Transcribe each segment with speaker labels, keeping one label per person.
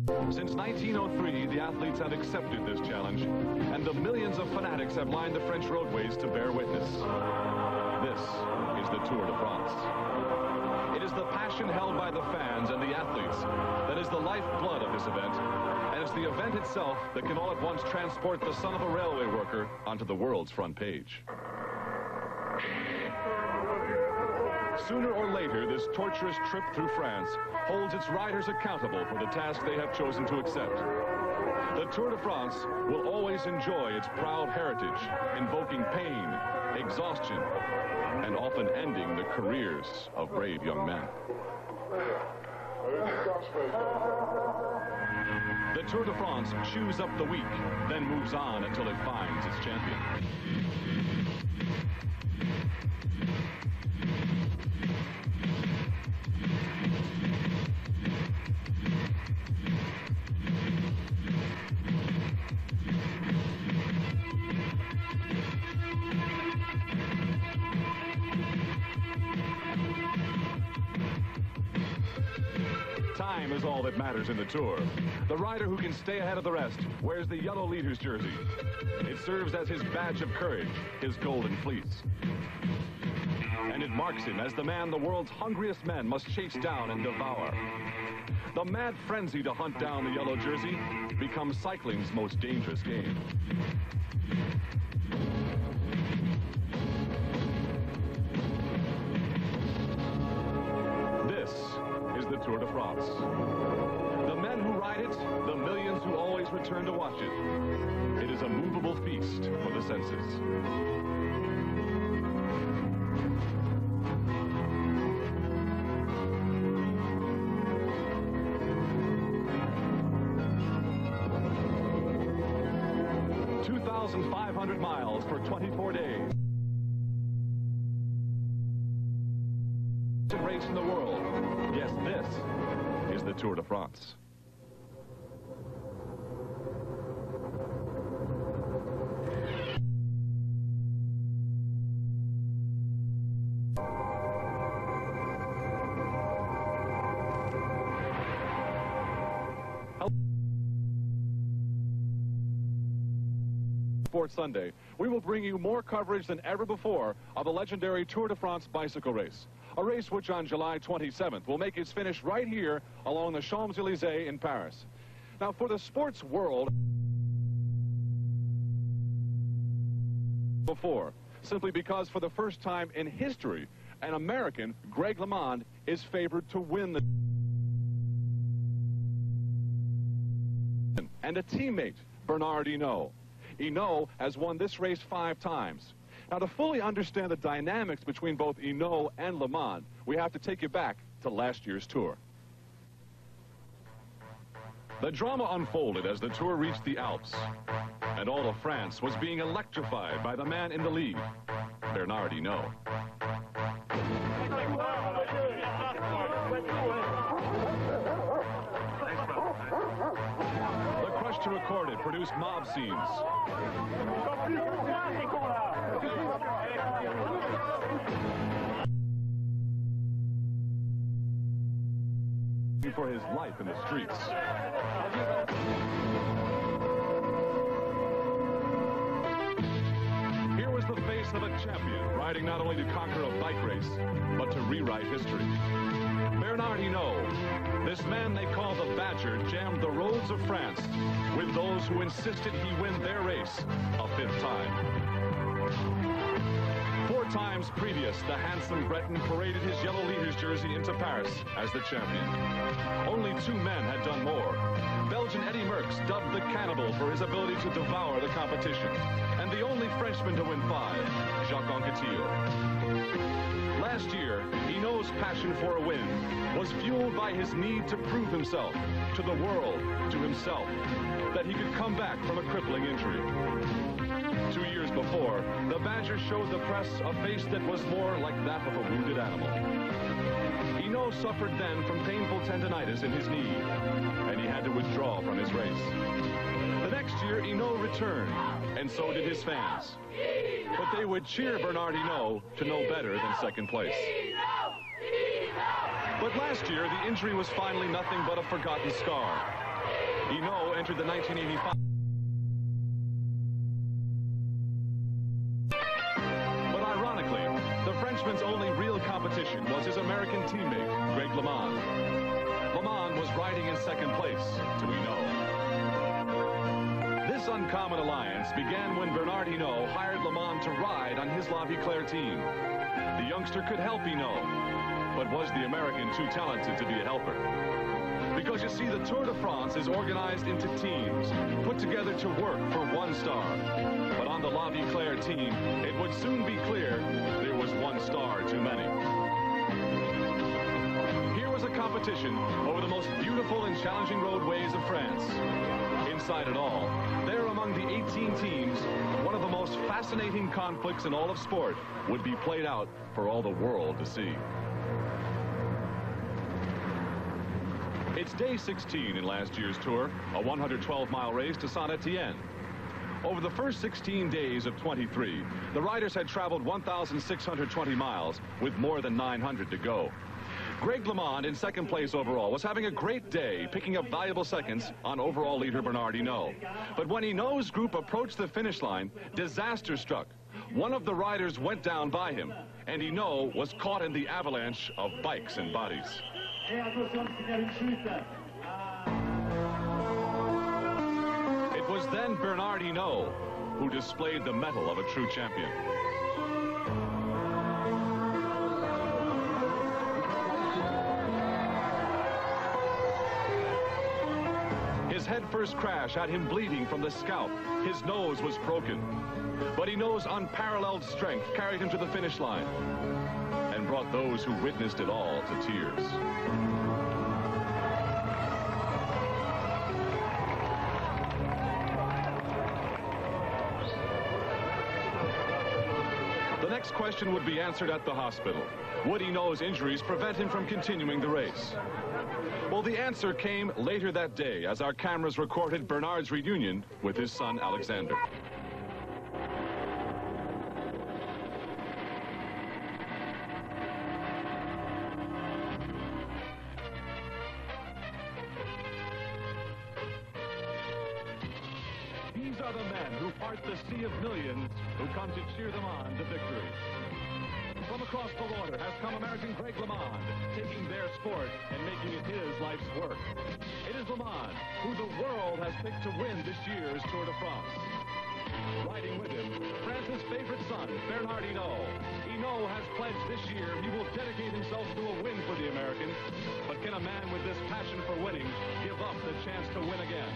Speaker 1: Since 1903, the athletes have accepted this challenge, and the millions of fanatics have lined the French roadways to bear witness. This is the Tour de France. It is the passion held by the fans and the athletes that is the lifeblood of this event, and it's the event itself that can all at once transport the son of a railway worker onto the world's front page. Sooner or later, this torturous trip through France holds its riders accountable for the task they have chosen to accept. The Tour de France will always enjoy its proud heritage, invoking pain, exhaustion, and often ending the careers of brave young men. The Tour de France chews up the weak, then moves on until it finds its champion. Time is all that matters in the Tour. The rider who can stay ahead of the rest wears the yellow leader's jersey. It serves as his badge of courage, his golden fleece. And it marks him as the man the world's hungriest men must chase down and devour. The mad frenzy to hunt down the yellow jersey becomes cycling's most dangerous game. The Tour de France. The men who ride it, the millions who always return to watch it. It is a movable feast for the senses. $2,500 miles for 24 days. Race in the world. Yes, this is the Tour de France. Sports Sunday, we will bring you more coverage than ever before of the legendary Tour de France bicycle race. A race which on July 27th will make its finish right here along the Champs-Élysées in Paris. Now, for the sports world, before, simply because for the first time in history, an American, Greg LeMond, is favored to win the... And a teammate, Bernard Hinault. Hinault has won this race 5 times. Now, to fully understand the dynamics between both Hinault and LeMond, we have to take you back to last year's Tour. The drama unfolded as the Tour reached the Alps, and all of France was being electrified by the man in the lead, Bernard Hinault. The crush to record it produced mob scenes. For his life in the streets. Here was the face of a champion, riding not only to conquer a bike race, but to rewrite history. Bernard Hinault, this man they call the Badger, jammed the roads of France with those who insisted he win their race a 5th time. 4 times previous, the handsome Breton paraded his yellow leader's jersey into Paris as the champion. Only 2 men had done more. Belgian Eddy Merckx, dubbed the Cannibal for his ability to devour the competition, and the only Frenchman to win 5, Jacques Anquetil. Last year, Hinault's passion for a win was fueled by his need to prove himself, to the world, to himself, that he could come back from a crippling injury. 2 years before, the Badger showed the press a face that was more like that of a wounded animal. Hinault suffered then from painful tendinitis in his knee, and he had to withdraw from his race. The next year, Hinault returned, and so did his fans. But they would cheer Bernard Hinault to no better than 2nd place. But last year, the injury was finally nothing but a forgotten scar. Hinault entered the 1985. But ironically, the Frenchman's only real competition was his American teammate, Greg LeMond. LeMond was riding in second place to Hinault. This uncommon alliance began when Bernard Hinault hired LeMond to ride on his La Viclaire team. The youngster could help Hinault, but was the American too talented to be a helper? Because you see, the Tour de France is organized into teams, put together to work for one star. But on the La Viclaire team, it would soon be clear there was one star too many. Here was a competition over the most beautiful and challenging roadways of France. Inside it all, there among the 18 teams, one of the most fascinating conflicts in all of sport would be played out for all the world to see. It's day 16 in last year's Tour, a 112-mile race to Saint-Étienne. Over the first 16 days of 23, the riders had traveled 1,620 miles with more than 900 to go. Greg LeMond, in second place overall, was having a great day, picking up valuable seconds on overall leader Bernard Hinault. But when Hinault's group approached the finish line, disaster struck. One of the riders went down by him, and Hinault was caught in the avalanche of bikes and bodies. It was then Bernard Hinault who displayed the mettle of a true champion. His head-first crash had him bleeding from the scalp. His nose was broken. But Hinault's unparalleled strength carried him to the finish line and brought those who witnessed it all to tears. The next question would be answered at the hospital. Would Hinault's injuries prevent him from continuing the race? Well, the answer came later that day as our cameras recorded Bernard's reunion with his son Alexander. These are the men who part the sea of millions who come to cheer them on to victory. From across the water has come American Greg LeMond, taking their sport and making it his life's work. It is LeMond who the world has picked to win this year's Tour de France. Riding with him, France's favorite son, Bernard Hinault. Hinault has pledged this year he will dedicate himself to a win for the American. But can a man with this passion for winning give up the chance to win again?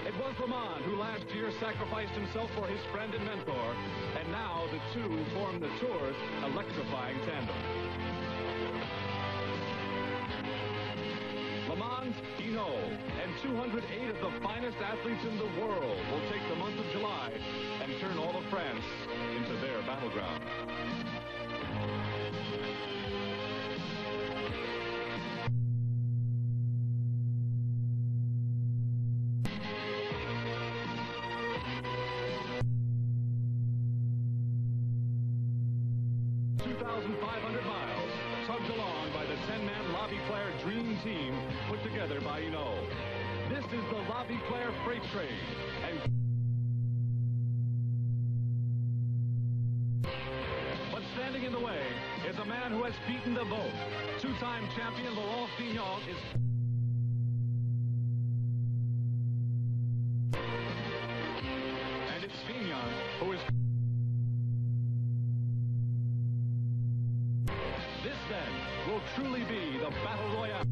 Speaker 1: It was LeMond who last year sacrificed himself for his friend and mentor, and now the two form the Tour's electrifying tandem. LeMond, Hinault, and 208 of the finest athletes in the world will take the month of July and turn all of France into their battleground. Tugged along by the 10-man La Viclaire Dream Team put together by Hinault. This is the La Viclaire Freight Train. But standing in the way is a man who has beaten them both. Two-time champion Laurent Fignon is... And it's Fignon who is... This, then, will truly be the Battle Royale.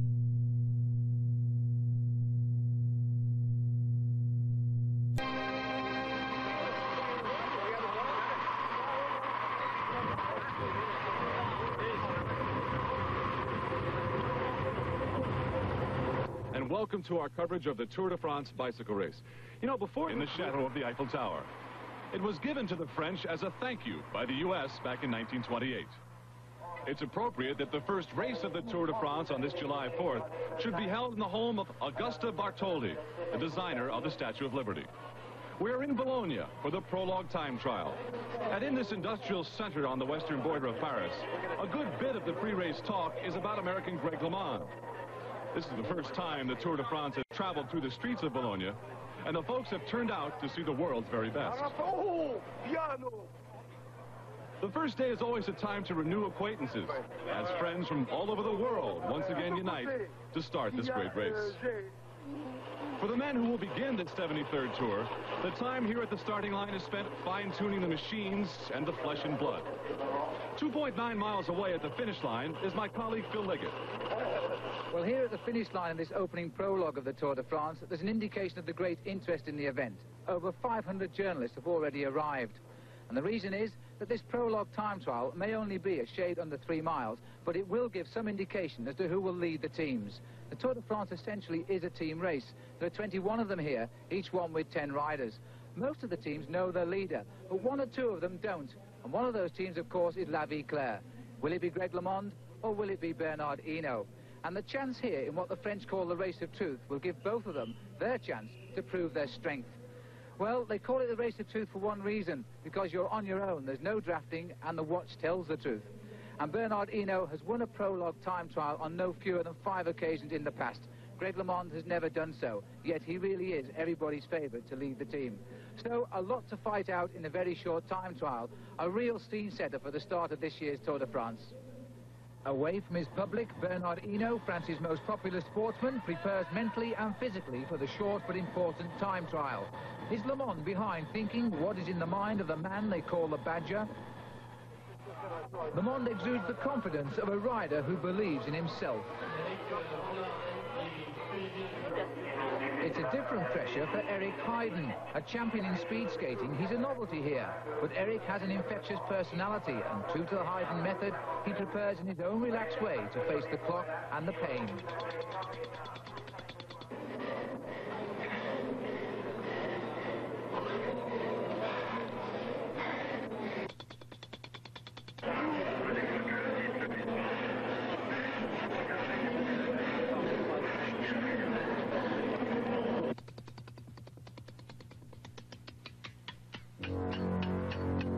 Speaker 1: And welcome to our coverage of the Tour de France bicycle race. You know, before in the shadow of the Eiffel Tower, it was given to the French as a thank you by the U.S. back in 1928. It's appropriate that the first race of the Tour de France on this July 4th should be held in the home of Augusta Bartholdi, the designer of the Statue of Liberty. We're in Bologna for the prologue time trial. And in this industrial center on the western border of Paris, a good bit of the pre-race talk is about American Greg LeMond. This is the first time the Tour de France has traveled through the streets of Bologna, and the folks have turned out to see the world's very best. The first day is always a time to renew acquaintances, as friends from all over the world once again unite to start this great race. For the men who will begin this 73rd Tour, the time here at the starting line is spent fine-tuning the machines and the flesh and blood. 2.9 miles away at the finish line is my colleague Phil Liggett.
Speaker 2: Well, here at the finish line in this opening prologue of the Tour de France, there's an indication of the great interest in the event. Over 500 journalists have already arrived. And the reason is that this prologue time trial may only be a shade under 3 miles, but it will give some indication as to who will lead the teams. The Tour de France essentially is a team race. There are 21 of them here, each one with 10 riders. Most of the teams know their leader, but 1 or 2 of them don't. And one of those teams, of course, is La Vie Claire. Will it be Greg LeMond or will it be Bernard Hinault? And the chance here in what the French call the race of truth will give both of them their chance to prove their strength. Well, they call it the race of truth for one reason, because you're on your own, there's no drafting, and the watch tells the truth. And Bernard Hinault has won a prologue time trial on no fewer than 5 occasions in the past. Greg LeMond has never done so, yet he really is everybody's favourite to lead the team. So, a lot to fight out in a very short time trial, a real scene setter for the start of this year's Tour de France. Away from his public, Bernard Hinault, France's most popular sportsman, prepares mentally and physically for the short but important time trial. Is LeMond behind, thinking what is in the mind of the man they call the Badger? LeMond exudes the confidence of a rider who believes in himself. It's a different pressure for Eric Heiden, a champion in speed skating. He's a novelty here, but Eric has an infectious personality, and true to the Heiden method, he prepares in his own relaxed way to face the clock and the pain.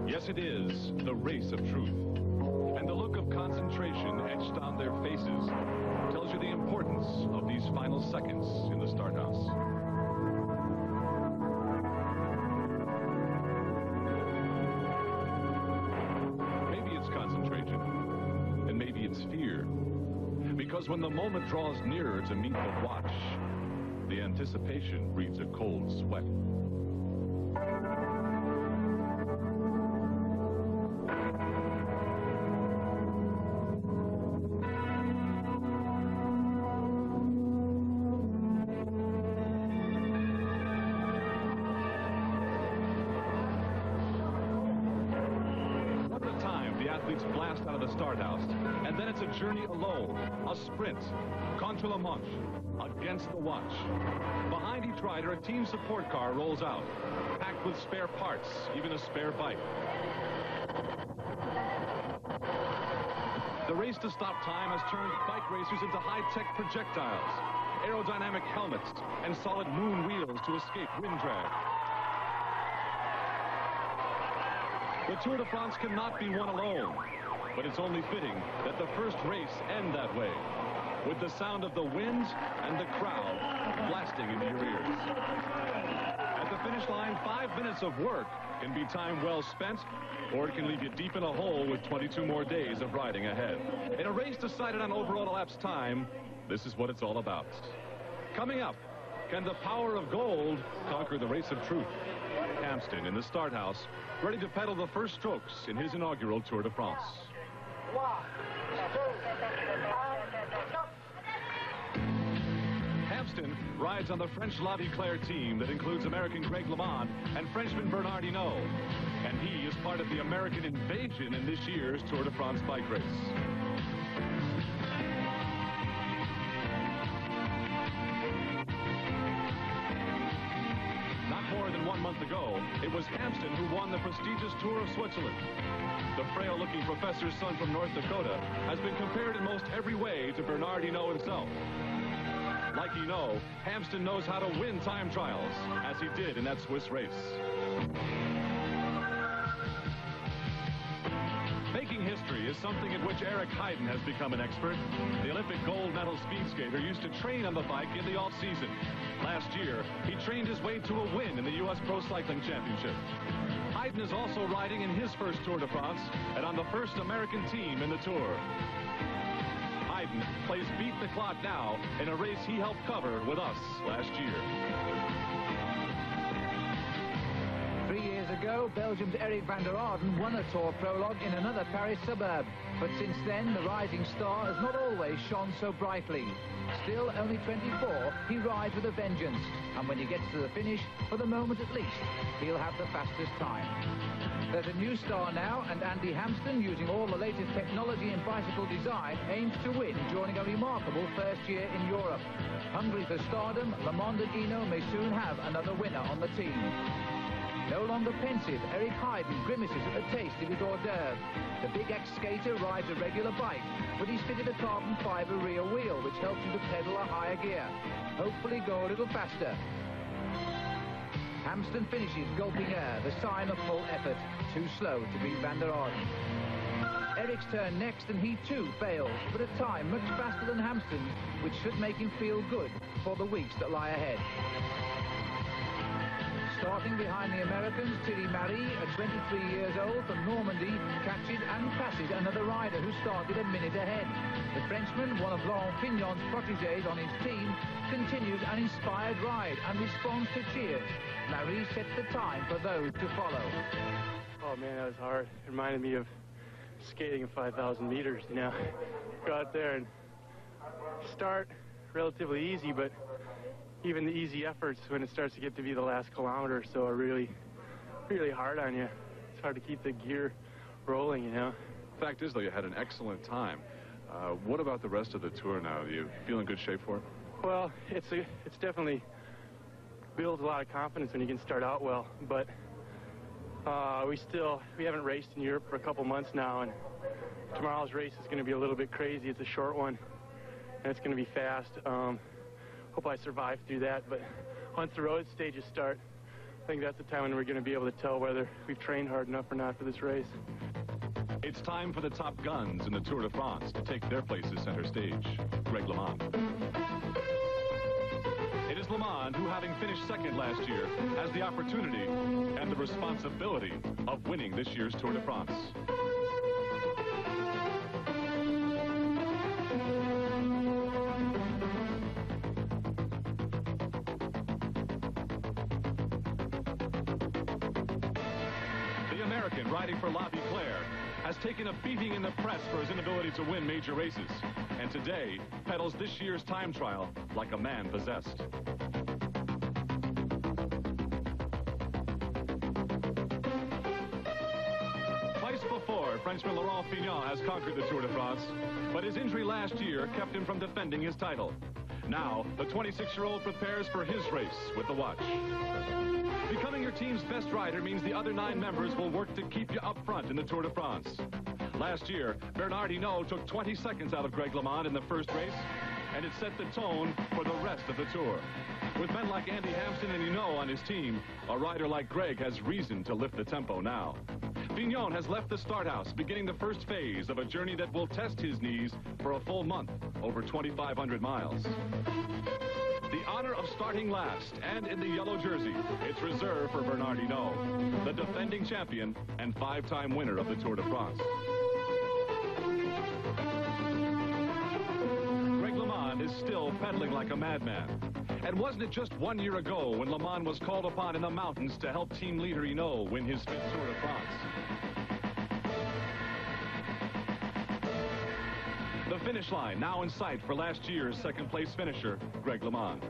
Speaker 1: Yes, it is the race of truth. And the look of concentration etched on their faces tells you the importance of these final seconds in the start house. Maybe it's concentration, and maybe it's fear. Because when the moment draws nearer to meet the watch, the anticipation breeds a cold sweat. Athletes blast out of the start house, and then it's a journey alone, a sprint, contre la montre, against the watch. Behind each rider, a team support car rolls out, packed with spare parts, even a spare bike. The race to stop time has turned bike racers into high-tech projectiles, aerodynamic helmets, and solid moon wheels to escape wind drag. The Tour de France cannot be won alone, but it's only fitting that the first race end that way, with the sound of the wind and the crowd blasting into your ears. At the finish line, 5 minutes of work can be time well spent, or it can leave you deep in a hole with 22 more days of riding ahead. In a race decided on overall elapsed time, this is what it's all about. Coming up, can the power of gold conquer the race of truth? Hampsten in the start house, ready to pedal the first strokes in his inaugural Tour de France. Hampsten rides on the French La Vie Claire team that includes American Greg LeMond and Frenchman Bernard Hinault. And he is part of the American invasion in this year's Tour de France bike race. More than 1 month ago, it was Hampsten who won the prestigious Tour of Switzerland. The frail-looking professor's son from North Dakota has been compared in most every way to Bernard Hinault himself. Like Hinault, Hampsten knows how to win time trials, as he did in that Swiss race. Making history is something at which Eric Heiden has become an expert. The Olympic gold medal speed skater used to train on the bike in the off-season. Last year, he trained his way to a win in the U.S. Pro Cycling Championship. Heiden is also riding in his first Tour de France and on the first American team in the Tour. Heiden plays Beat the Clock now in a race he helped cover with us last year.
Speaker 2: 3 years ago, Belgium's Eric van der Arden won a Tour prologue in another Paris suburb. But since then, the rising star has not always shone so brightly. Still only 24, he rides with a vengeance. And when he gets to the finish, for the moment at least, he'll have the fastest time. There's a new star now, and Andy Hampsten, using all the latest technology in bicycle design, aims to win during a remarkable first year in Europe. Hungry for stardom, Le Monde and Hinault may soon have another winner on the team. No longer pensive, Eric Heiden grimaces at the taste of his hors d'oeuvre. The big ex-skater rides a regular bike, but he's fitted a carbon fibre rear wheel, which helps him to pedal a higher gear. Hopefully go a little faster. Hampsten finishes gulping air, the sign of full effort. Too slow to beat van der Arden. Eric's turn next, and he too fails, but a time much faster than Hampsten's, which should make him feel good for the weeks that lie ahead. Starting behind the Americans, Thierry Marie, at 23 years old from Normandy, catches and passes another rider who started a minute ahead. The Frenchman, one of Laurent Fignon's protégés on his team, continues an inspired ride and responds to cheers. Marie sets the time for those to follow.
Speaker 3: Oh man, that was hard. It reminded me of skating at 5,000 meters, you know. Go out there and start relatively easy, but even the easy efforts, when it starts to get to be the last kilometer or so, are really hard on you. It's hard to keep the gear rolling, you know.
Speaker 1: Fact is, though, you had an excellent time. What about the rest of the Tour now? Do you feel in good shape for it?
Speaker 3: Well, it's definitely builds a lot of confidence when you can start out well, but we haven't raced in Europe for a couple months now, and tomorrow's race is going to be a little bit crazy. It's a short one, and it's going to be fast. Hope I survive through that, but once the road stages start, I think that's the time when we're going to be able to tell whether we've trained hard enough or not for this race.
Speaker 1: It's time for the top guns in the Tour de France to take their places center stage. Greg LeMond. It is LeMond who, having finished second last year, has the opportunity and the responsibility of winning this year's Tour de France. Riding for La Claire, has taken a beating in the press for his inability to win major races, and today pedals this year's time trial like a man possessed. Twice before, Frenchman Laurent Fignon has conquered the Tour de France, but his injury last year kept him from defending his title. Now, the 26-year-old prepares for his race with the watch. Becoming your team's best rider means the other 9 members will work to keep you up front in the Tour de France. Last year, Bernard Hinault took 20 seconds out of Greg LeMond in the first race, and it set the tone for the rest of the Tour. With men like Andy Hampsten and Hinault on his team, a rider like Greg has reason to lift the tempo now. Fignon has left the start house, beginning the first phase of a journey that will test his knees for a full month, over 2,500 miles. The honor of starting last and in the yellow jersey, it's reserved for Bernard Hinault, the defending champion and 5-time winner of the Tour de France. Greg LeMond is still pedaling like a madman. And wasn't it just 1 year ago when LeMond was called upon in the mountains to help team leader Hinault win his 5th Tour de France? The finish line now in sight for last year's second-place finisher, Greg LeMond.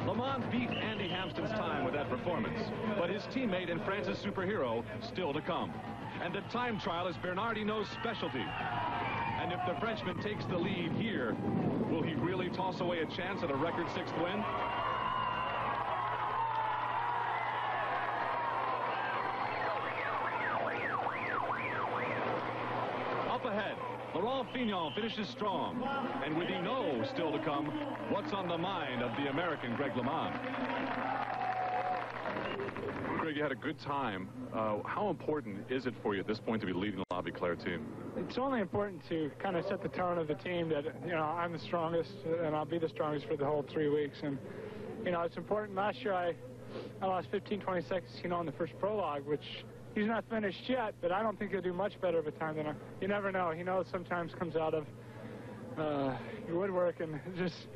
Speaker 1: LeMond beat Andy Hampsten's time with that performance, but his teammate and France's superhero still to come. And the time trial is Bernard Hinault's specialty. And if the Frenchman takes the lead here, will he really toss away a chance at a record 6th win? Up ahead, Laurent Fignon finishes strong. And with Hinault still to come, what's on the mind of the American Greg LeMond? Greg, you had a good time. How important is it for you at this point to be leading the L'Aubiclair team?
Speaker 3: It's only important to kind of set the tone of the team that, you know, I'm the strongest and I'll be the strongest for the whole 3 weeks. And, you know, it's important. Last year I lost 15-20 seconds, you know, in the first prologue, which he's not finished yet, but I don't think he'll do much better of a time than I. You never know. He knows sometimes comes out of your woodwork and just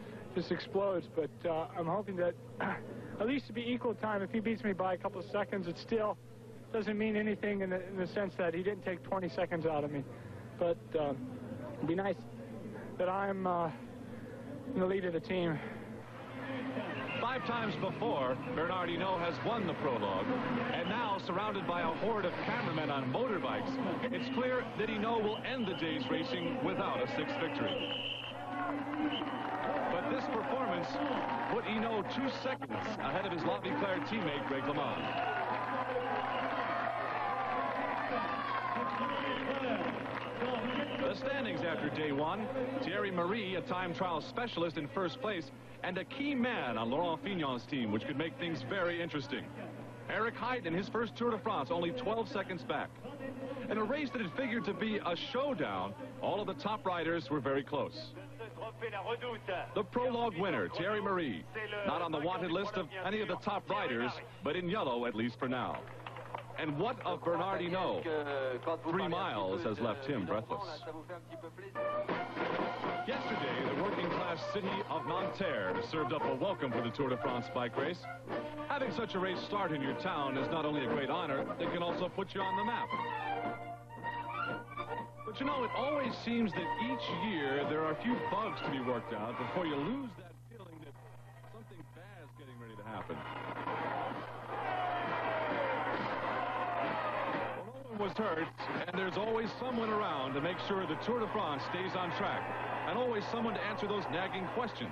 Speaker 3: explodes. But I'm hoping that at least to be equal time. If he beats me by a couple of seconds, it still doesn't mean anything in the sense that he didn't take 20 seconds out of me. But it'd be nice that I'm in the lead of the team.
Speaker 1: 5 times before, Bernard Hinault has won the prologue, and now surrounded by a horde of cameramen on motorbikes, it's clear that Hinault will end the day's racing without a 6th victory. But this performance put Hinault 2 seconds ahead of his L'Aubiclair teammate Greg LeMond. The standings after day 1, Thierry Marie, a time trial specialist, in first place, and a key man on Laurent Fignon's team, which could make things very interesting. Eric Heiden in his first Tour de France, only 12 seconds back. In a race that had figured to be a showdown, all of the top riders were very close. The prologue winner, Thierry Marie, not on the wanted list of any of the top riders, but in yellow, at least for now. And what of Bernard Hinault? 3 miles has left him breathless. Yesterday, the working-class city of Nanterre served up a welcome for the Tour de France bike race. Having such a race start in your town is not only a great honor, it can also put you on the map. But you know, it always seems that each year there are a few bugs to be worked out before you lose that feeling that something bad's getting ready to happen. Was hurt, and there's always someone around to make sure the Tour de France stays on track, and always someone to answer those nagging questions.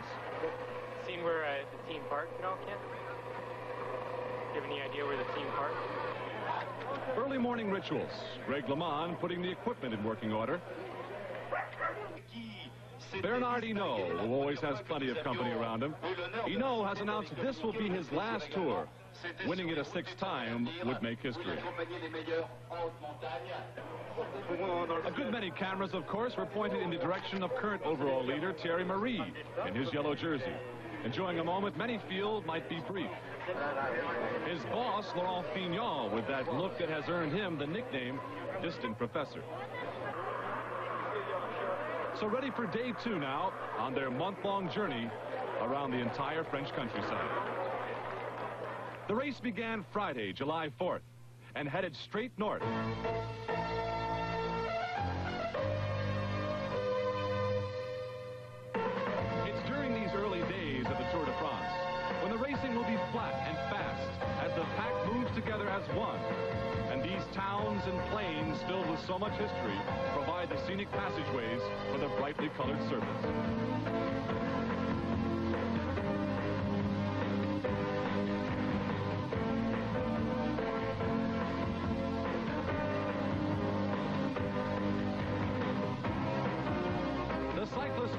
Speaker 3: Seen where the team parked, you know, Ken? Do you have any idea where the team parked?
Speaker 1: Early morning rituals. Greg LeMond putting the equipment in working order. Bernard Hinault, who always has plenty of company around him. Hinault has announced this will be his last tour. Winning it a 6th time would make history. A good many cameras, of course, were pointed in the direction of current overall leader Thierry Marie in his yellow jersey, enjoying a moment many feel might be brief. His boss, Laurent Fignon, with that look that has earned him the nickname Distant Professor. So ready for day 2 now on their month-long journey around the entire French countryside. The race began Friday, July 4th, and headed straight north. It's during these early days of the Tour de France when the racing will be flat and fast as the pack moves together as one. And these towns and plains filled with so much history provide the scenic passageways for the brightly colored surface.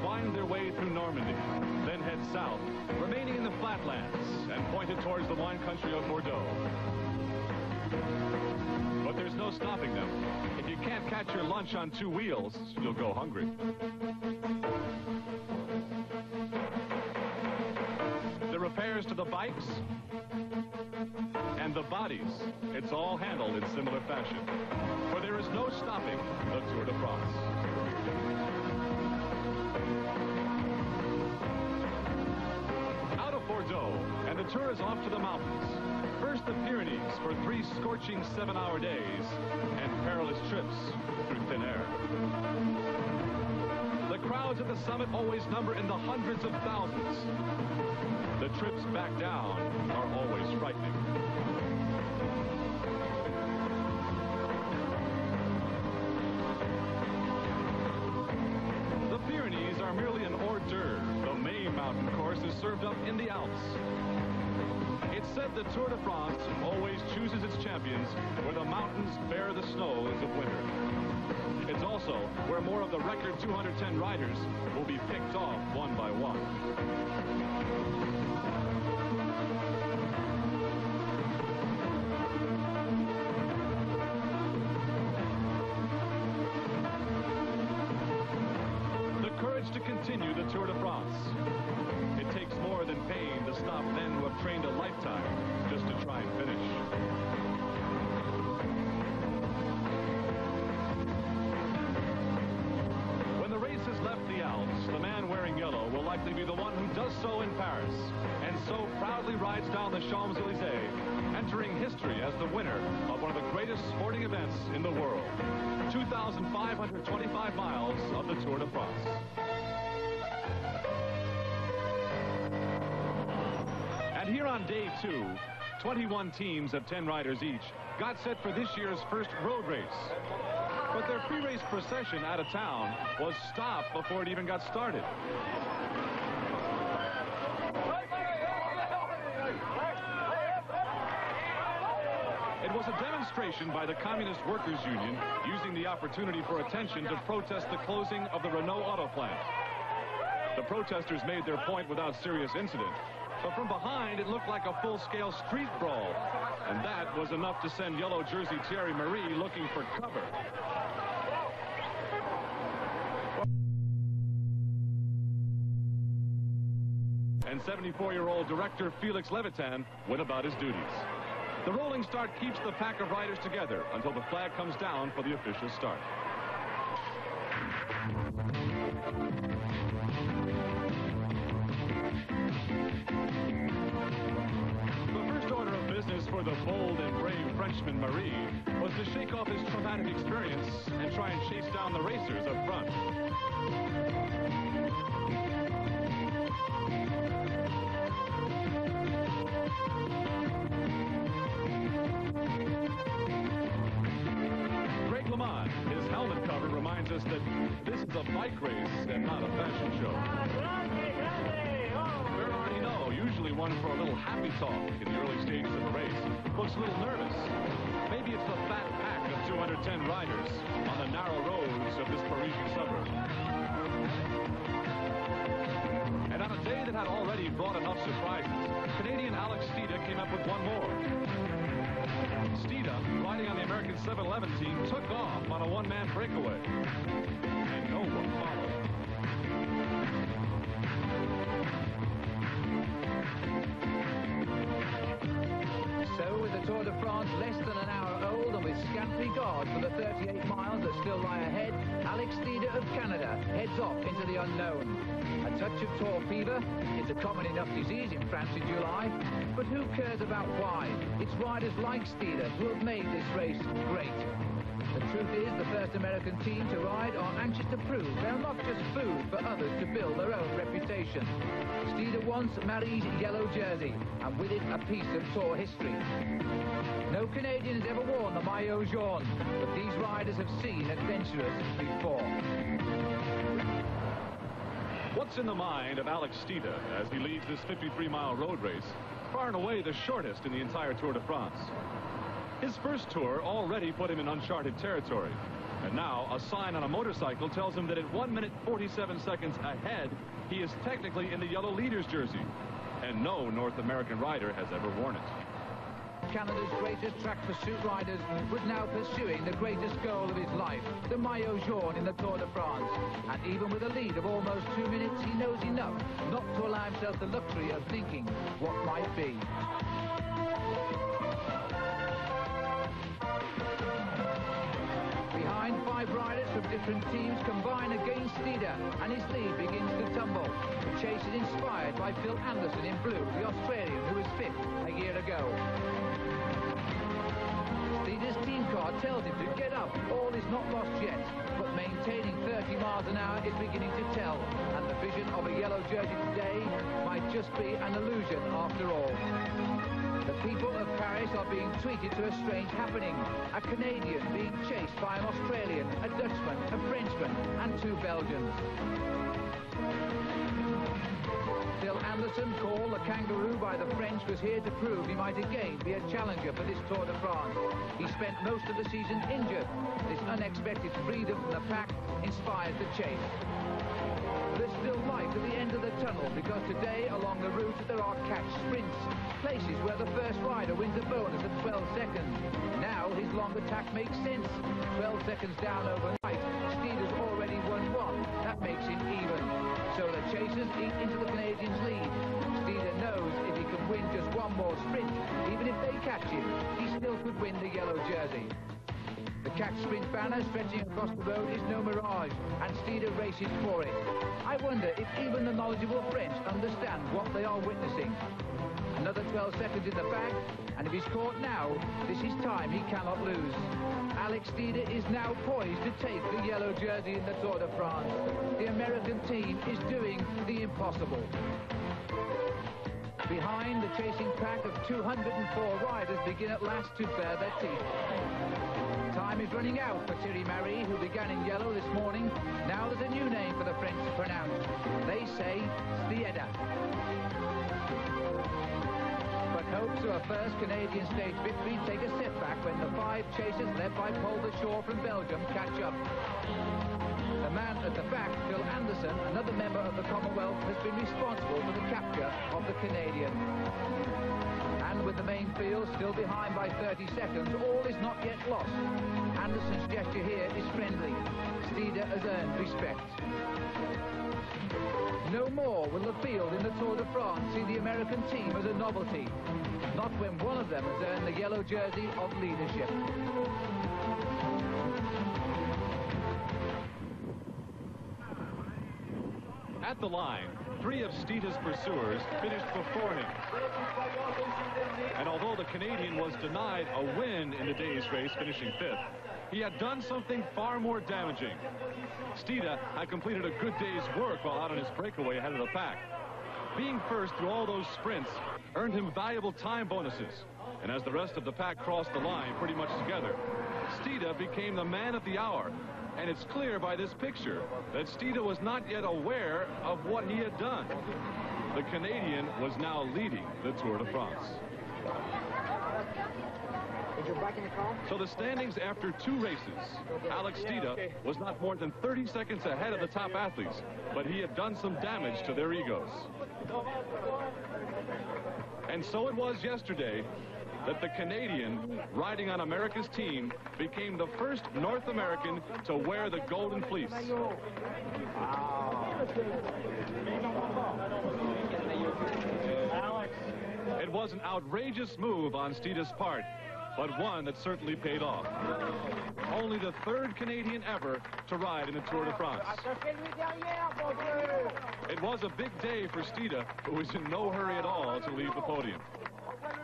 Speaker 1: Wind their way through Normandy, then head south, remaining in the flatlands, and pointed towards the wine country of Bordeaux. But there's no stopping them. If you can't catch your lunch on 2 wheels, you'll go hungry. The repairs to the bikes and the bodies, it's all handled in similar fashion. For there is no stopping the Tour de France. Bordeaux, and the tour is off to the mountains. First the Pyrenees for 3 scorching 7-hour days and perilous trips through thin air. The crowds at the summit always number in the hundreds of thousands. The trips back down are always frightening. The Pyrenees are merely an hors d'oeuvre. The main mountain course is served up in the Alps. It's said the Tour de France always chooses its champions where the mountains bear the snows of winter. It's also where where more of the record 210 riders will be picked off one by one. To continue the Tour de France. It takes more than pain to stop men who have trained a lifetime just to try and finish. When the race has left the Alps, the man wearing yellow will likely be the one who does so in Paris, and so proudly rides down the Champs-Élysées, entering history as the winner of one of the greatest sporting events in the world. 2,525 miles of the Tour de France. And here on day 2, 21 teams of 10 riders each got set for this year's first road race. But their pre-race procession out of town was stopped before it even got started. It was a demonstration by the Communist Workers' Union using the opportunity for attention to protest the closing of the Hinault auto plant. The protesters made their point without serious incident. But from behind, it looked like a full-scale street brawl. And that was enough to send yellow jersey Thierry Marie looking for cover. And 74-year-old director Felix Levitan went about his duties. The rolling start keeps the pack of riders together until the flag comes down for the official start. For the bold and brave Frenchman Marie was to shake off his traumatic experience and try and chase down the racers up front. Greg LeMond, his helmet cover reminds us that this is a bike race and not a fashion show. Hinault, usually one for a little happy talk in the early stages of the race, looks a little nervous. Maybe it's the fat pack of 210 riders on the narrow roads of this Parisian suburb. And on a day that had already brought enough surprises, Canadian Alex Steeda came up with one more. Steeda, riding on the American 711 team, took off on a one-man breakaway. And no one followed.
Speaker 2: So, with the Tour de France less than an hour old and with scant regard for the 38 miles that still lie ahead, Alex Steeda of Canada heads off into the unknown. A touch of Tour fever, it's a common enough disease in France in July, but who cares about why? It's riders like Steeda who have made this race great. The truth is, the first American team to ride are anxious to prove they're not just food for others to build their own reputation. Steeda wants Marie's yellow jersey, and with it a piece of Tour history. No Canadian has ever worn the maillot jaune, but these riders have seen adventurers before.
Speaker 1: What's in the mind of Alex Steeda as he leads this 53-mile road race, far and away the shortest in the entire Tour de France? His first tour already put him in uncharted territory. And now, a sign on a motorcycle tells him that at 1 minute 47 seconds ahead, he is technically in the yellow leader's jersey. And no North American rider has ever worn it.
Speaker 2: Canada's greatest track pursuit riders was now pursuing the greatest goal of his life, the maillot jaune in the Tour de France. And even with a lead of almost 2 minutes, he knows enough not to allow himself the luxury of thinking what might be. Behind, 5 riders from different teams combine against Steeda, and his lead begins to tumble. The chase is inspired by Phil Anderson in blue, the Australian who was 5th a year ago. Steeda's team car tells him to get up, all is not lost yet, but maintaining 30 miles an hour is beginning to tell, and the vision of a yellow jersey today might just be an illusion after all. The people of Paris are being treated to a strange happening. A Canadian being chased by an Australian, a Dutchman, a Frenchman, and 2 Belgians. Phil Anderson Anderson, called the Kangaroo by the French, was here to prove he might again be a challenger for this Tour de France. He spent most of the season injured. This unexpected freedom from the pack inspires the chase. There's still light at the end of the tunnel, because today along the route there are catch sprints, places where the first rider wins a bonus at 12 seconds. Now his long attack makes sense. 12 seconds down overnight, Steeder's already won one. That makes him even. So the chasers eat into the Canadian's lead. Steeder knows if he can win just one more sprint, even if they catch him, he still could win the yellow jersey. The catch sprint banner stretching across the road is no mirage, and Steeder races for it. I wonder if even the knowledgeable French understand what they are witnessing. Another 12 seconds in the bag, and if he's caught now, this is time he cannot lose. Alex Steeder is now poised to take the yellow jersey in the Tour de France. The American team is doing the impossible. Behind, the chasing pack of 204 riders begin at last to bare their teeth. Time is running out for Thierry Marie, who began in yellow this morning. Now there's a new name for the French to pronounce. They say Steeder. But hopes of a first Canadian stage victory take a setback when the 5 chasers led by Paul de Shore from Belgium catch up. The man at the back, Phil Anderson, another member of the Commonwealth, has been responsible for the capture of the Canadian. And with the main field still behind by 30 seconds, all is not yet lost. Anderson's gesture here is friendly. Steeder has earned respect. No more will the field in the Tour de France see the American team as a novelty. Not when one of them has earned the yellow jersey of leadership.
Speaker 1: At the line, 3 of Steeder's pursuers finished before him. And although the Canadian was denied a win in the day's race, finishing 5th, he had done something far more damaging. Steeder had completed a good day's work while out on his breakaway ahead of the pack. Being first through all those sprints earned him valuable time bonuses. And as the rest of the pack crossed the line pretty much together, Steeder became the man of the hour. And it's clear by this picture that Steeder was not yet aware of what he had done. The Canadian was now leading the Tour de France. So the standings after 2 races, Alex Steeder was not more than 30 seconds ahead of the top athletes, but he had done some damage to their egos. And so it was yesterday that the Canadian, riding on America's team, became the first North American to wear the golden fleece. It was an outrageous move on Steeder's part, but one that certainly paid off. Only the 3rd Canadian ever to ride in the Tour de France. It was a big day for Steeder, who was in no hurry at all to leave the podium.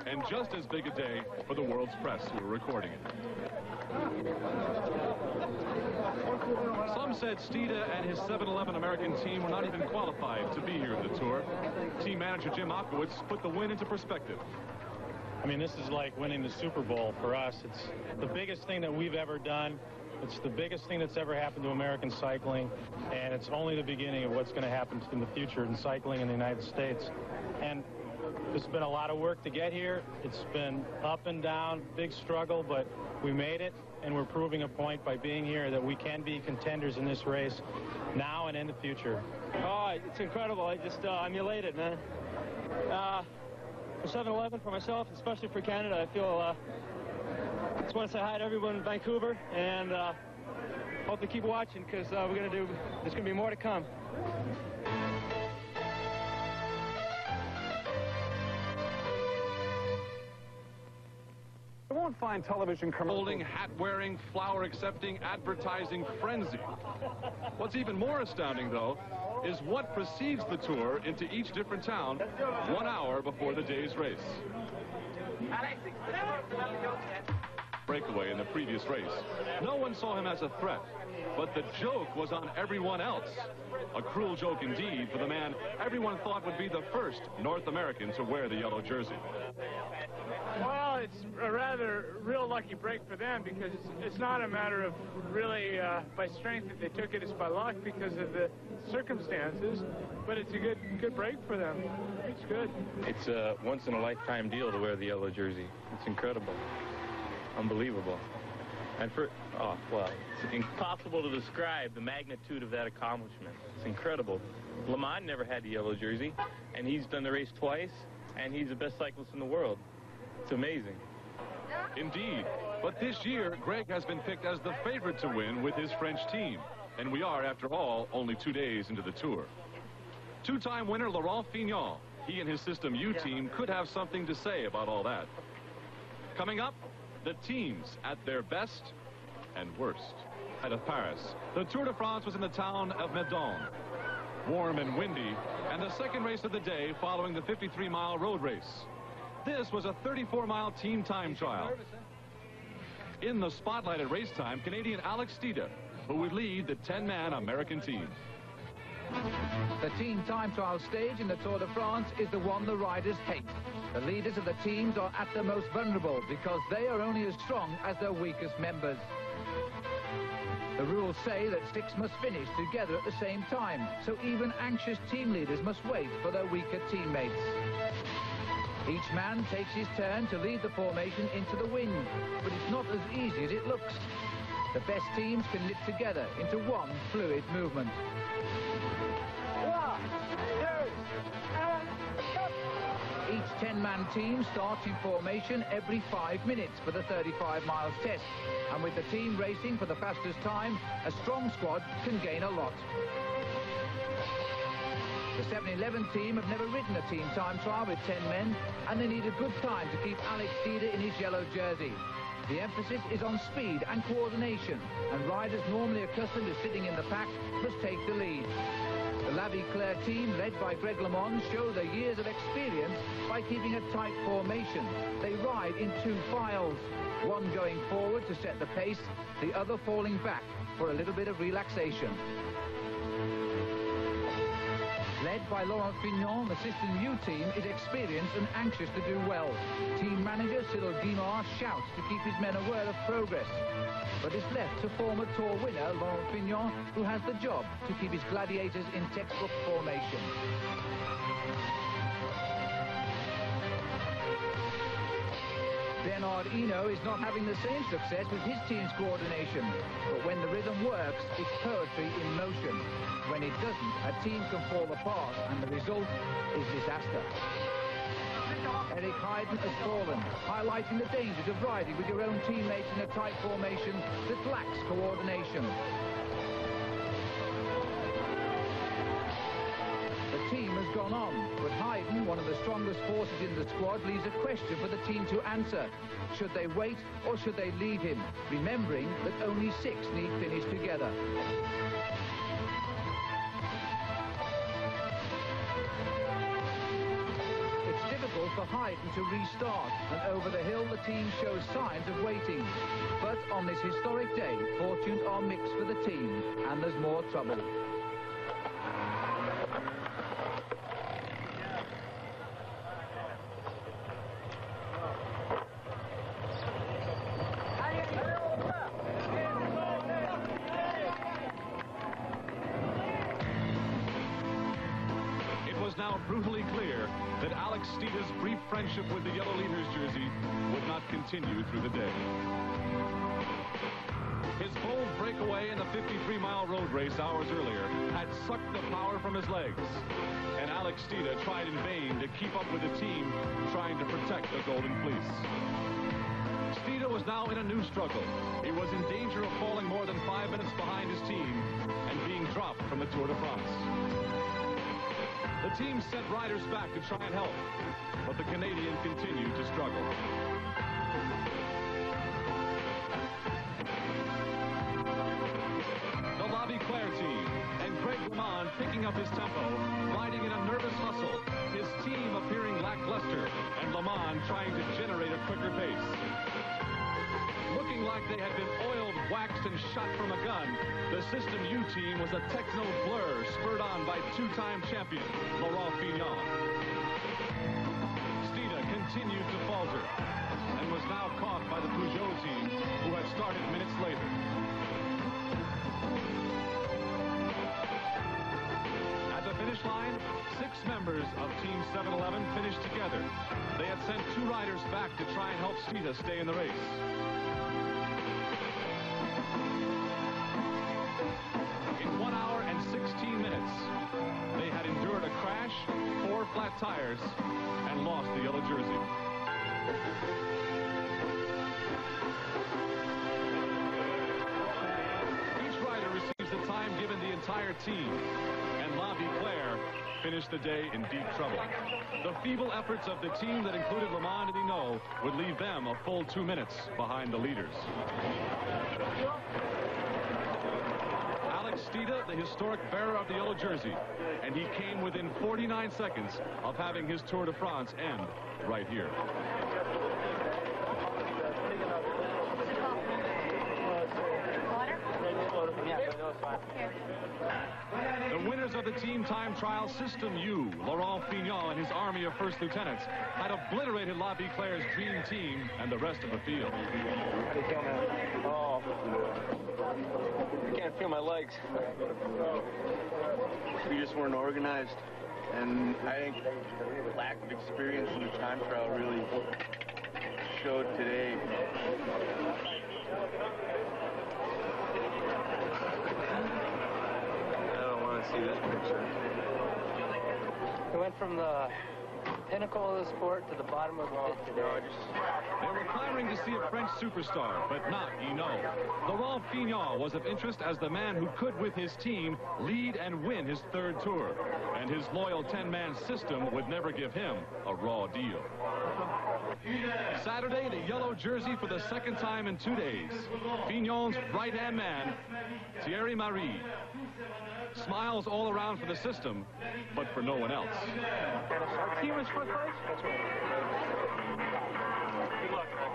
Speaker 1: And just as big a day for the world's press who were recording it. Some said Steeder and his 7-11 American team were not even qualified to be here in the Tour. Team manager Jim Opkowitz put the win into perspective.
Speaker 4: I mean, this is like winning the Super Bowl for us. It's the biggest thing that we've ever done. It's the biggest thing that's ever happened to American cycling, and it's only the beginning of what's going to happen in the future in cycling in the United States. And there's been a lot of work to get here. It's been up and down, big struggle, but we made it, and we're proving a point by being here that we can be contenders in this race now and in the future.
Speaker 5: Oh, it's incredible. I'm elated, man. For 7-11, for myself, especially for Canada, I feel just want to say hi to everyone in Vancouver, and hope they keep watching, because there's going to be more to come.
Speaker 1: You won't find television holding, hat-wearing, flower-accepting, advertising frenzy. What's even more astounding, though, is what precedes the tour into each different town 1 hour before the day's race. Breakaway in the previous race. No one saw him as a threat, but the joke was on everyone else. A cruel joke indeed for the man everyone thought would be the first North American to wear the yellow jersey.
Speaker 5: Well,
Speaker 3: it's a rather real lucky break for them, because it's not a matter of really by strength that they took it. It's by luck because of the circumstances. But it's a good break for them. It's good.
Speaker 6: It's a once-in-a-lifetime deal to wear the yellow jersey. It's incredible. Unbelievable. And well, it's impossible to describe the magnitude of that accomplishment. It's incredible. Lamont never had the yellow jersey, and he's done the race twice, and he's the best cyclist in the world. It's amazing.
Speaker 1: Indeed. But this year, Greg has been picked as the favorite to win with his French team. And we are, after all, only 2 days into the Tour. Two-time winner Laurent Fignon. He and his System U team could have something to say about all that. Coming up, the teams at their best and worst. Out of Paris, the Tour de France was in the town of Meudon. Warm and windy, and the second race of the day following the 53-mile road race. This was a 34-mile team time trial. In the spotlight at race time, Canadian Alex Stida, who would lead the 10-man American team.
Speaker 2: The team time trial stage in the Tour de France is the one the riders hate. The leaders of the teams are at their most vulnerable because they are only as strong as their weakest members. The rules say that 6 must finish together at the same time, so even anxious team leaders must wait for their weaker teammates. Each man takes his turn to lead the formation into the wind, but it's not as easy as it looks. The best teams can knit together into one fluid movement. Each 10-man team starts in formation every 5 minutes for the 35 miles test. And with the team racing for the fastest time, a strong squad can gain a lot. The 7-11 team have never ridden a team time trial with 10 men, and they need a good time to keep Alex Stida in his yellow jersey. The emphasis is on speed and coordination, and riders normally accustomed to sitting in the pack must take the lead. The La Vie-Claire team, led by Greg LeMond, show their years of experience by keeping a tight formation. They ride in 2 files, one going forward to set the pace, the other falling back for a little bit of relaxation. Led by Laurent Fignon, the System U team is experienced and anxious to do well. Team manager Cyril Guimard shouts to keep his men aware of progress. But it's left to former Tour winner Laurent Fignon, who has the job to keep his gladiators in textbook formation. Bernard Hinault is not having the same success with his team's coordination. But when the rhythm works, it's poetry in motion. When it doesn't, a team can fall apart, and the result is disaster. Eric Heiden has fallen, highlighting the dangers of riding with your own teammates in a tight formation that lacks coordination. The team has gone on, but Heiden, one of the strongest forces in the squad, leaves a question for the team to answer. Should they wait or should they leave him, remembering that only 6 need finish together? For Heiden to restart, and over the hill the team shows signs of waiting. But on this historic day, fortunes are mixed for the team, and there's more trouble.
Speaker 1: It was now brutally clear that Alex Stida's brief friendship with the yellow leader's jersey would not continue through the day. His bold breakaway in the 53-mile road race hours earlier had sucked the power from his legs, and Alex Stida tried in vain to keep up with the team trying to protect the Golden Fleece. Stida was now in a new struggle. He was in danger of falling more than 5 minutes behind his team and being dropped from the Tour de France. The team sent riders back to try and help, but the Canadian continued to struggle. The La Vie-Claire team, and Greg LeMond picking up his tempo, riding in a nervous hustle, his team appearing lackluster, and LeMond trying to generate a quicker pace. Looking like they had been oiled, waxed, and shot from a gun, the System U team was a techno blur spurred on by 2-time champion Laurent Fignon. Stida continued to falter and was was now caught by the Peugeot team, who had started minutes later. At the finish line, 6 members of Team 711 finished together. They had sent 2 riders back to try and help Smita stay in the race. In 1 hour and 16 minutes, they had endured a crash, 4 flat tires, and lost the yellow jersey. Each rider receives the time given the entire team, and Claire finished the day in deep trouble. The feeble efforts of the team that included Lamond and Hinault would leave them a full 2 minutes behind the leaders. Alex Steeda, the historic bearer of the yellow jersey, and he came within 49 seconds of having his Tour de France end right here. The winners of the team time trial System U, Laurent Fignon and his army of first lieutenants, had obliterated La Claire's dream team and the rest of the field.
Speaker 7: Oh, I can't feel my legs.
Speaker 3: We just weren't organized, and I think the lack of experience in the time trial really showed today.
Speaker 7: See this picture.
Speaker 5: We went from the pinnacle of the sport to the bottom of the pit today.
Speaker 1: They were clamoring to see a French superstar, but not Hinault. Laurent Fignon was of interest as the man who could, with his team, lead and win his 3rd Tour. And his loyal 10-man system would never give him a raw deal. Saturday, the yellow jersey for the 2nd time in 2 days. Fignon's right-hand man, Thierry Marie. Smiles all around for the system, but for no one else.
Speaker 5: Our team is first place? That's right. Good luck, man.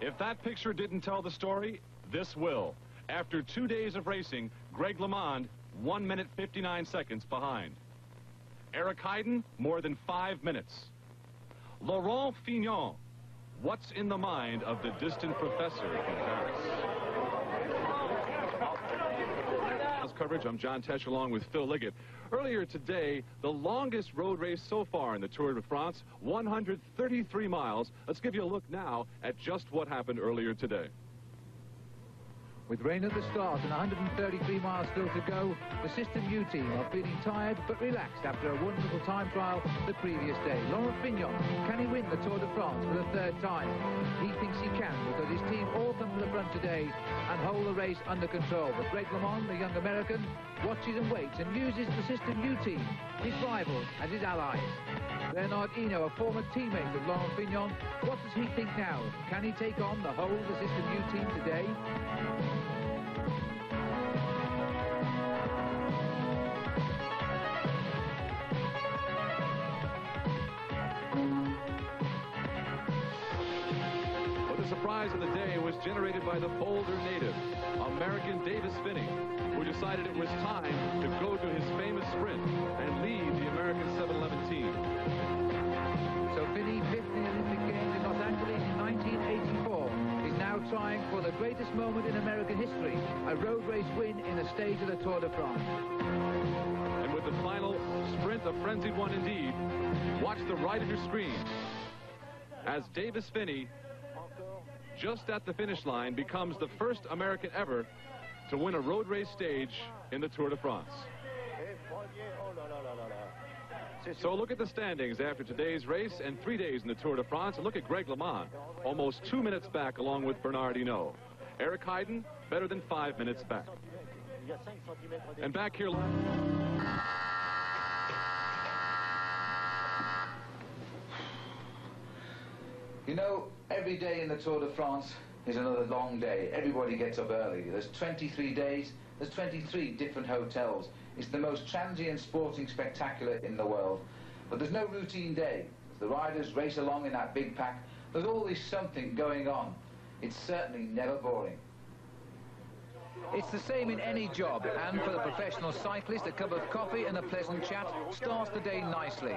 Speaker 1: If that picture didn't tell the story, this will. After 2 days of racing, Greg LeMond, 1 minute 59 seconds behind. Eric Heiden, more than 5 minutes. Laurent Fignon, what's in the mind of the distant professor in Paris? Coverage. I'm John Tesh along with Phil Liggett. Earlier today, the longest road race so far in the Tour de France, 133 miles. Let's give you a look now at just what happened earlier today.
Speaker 2: With rain at the start and 133 miles still to go, the System U team are feeling tired but relaxed after a wonderful time trial the previous day. Laurent Fignon, can he win the Tour de France for the 3rd time? He thinks he can because his team all come to the front today and hold the race under control. But Greg LeMond, the young American, watches and waits and uses the System U team, his rival, as his allies. Bernard Hinault, a former teammate of Laurent Fignon, what does he think now? Can he take on the whole of the System U team today?
Speaker 1: The surprise of the day was generated by the Boulder native, American Davis Finney, who decided it was time to go to his famous sprint and lead the American 711 team.
Speaker 2: So Finney, 5th in the Olympic Games in Los Angeles in 1984, is now trying for the greatest moment in American history, a road race win in a stage of the Tour de France.
Speaker 1: And with the final sprint, a frenzied one indeed, watch the right of your screen as Davis Finney, just at the finish line, becomes the first American ever to win a road race stage in the Tour de France. So look at the standings after today's race and 3 days in the Tour de France. And look at Greg LeMond, almost 2 minutes back along with Bernard Hinault. Eric Heiden, better than 5 minutes back. And back here...
Speaker 2: You know, every day in the Tour de France is another long day. Everybody gets up early. There's 23 days. There's 23 different hotels. It's the most transient sporting spectacular in the world. But there's no routine day. As the riders race along in that big pack, there's always something going on. It's certainly never boring. It's the same in any job, and for the professional cyclist, a cup of coffee and a pleasant chat starts the day nicely.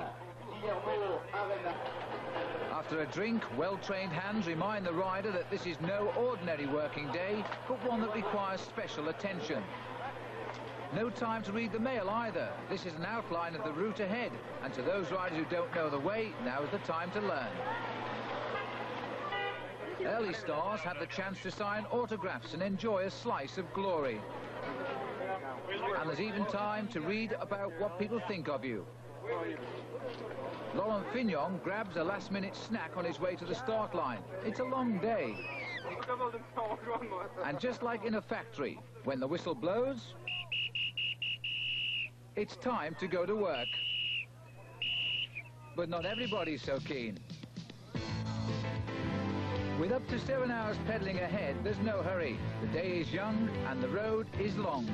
Speaker 2: After a drink, well-trained hands remind the rider that this is no ordinary working day, but one that requires special attention. No time to read the mail either. This is an outline of the route ahead, and to those riders who don't know the way, now's the time to learn. Early stars have the chance to sign autographs and enjoy a slice of glory. And there's even time to read about what people think of you. Laurent Fignon grabs a last-minute snack on his way to the start line. It's a long day. And just like in a factory, when the whistle blows, it's time to go to work. But not everybody's so keen. With up to 7 hours pedalling ahead, there's no hurry. The day is young and the road is long.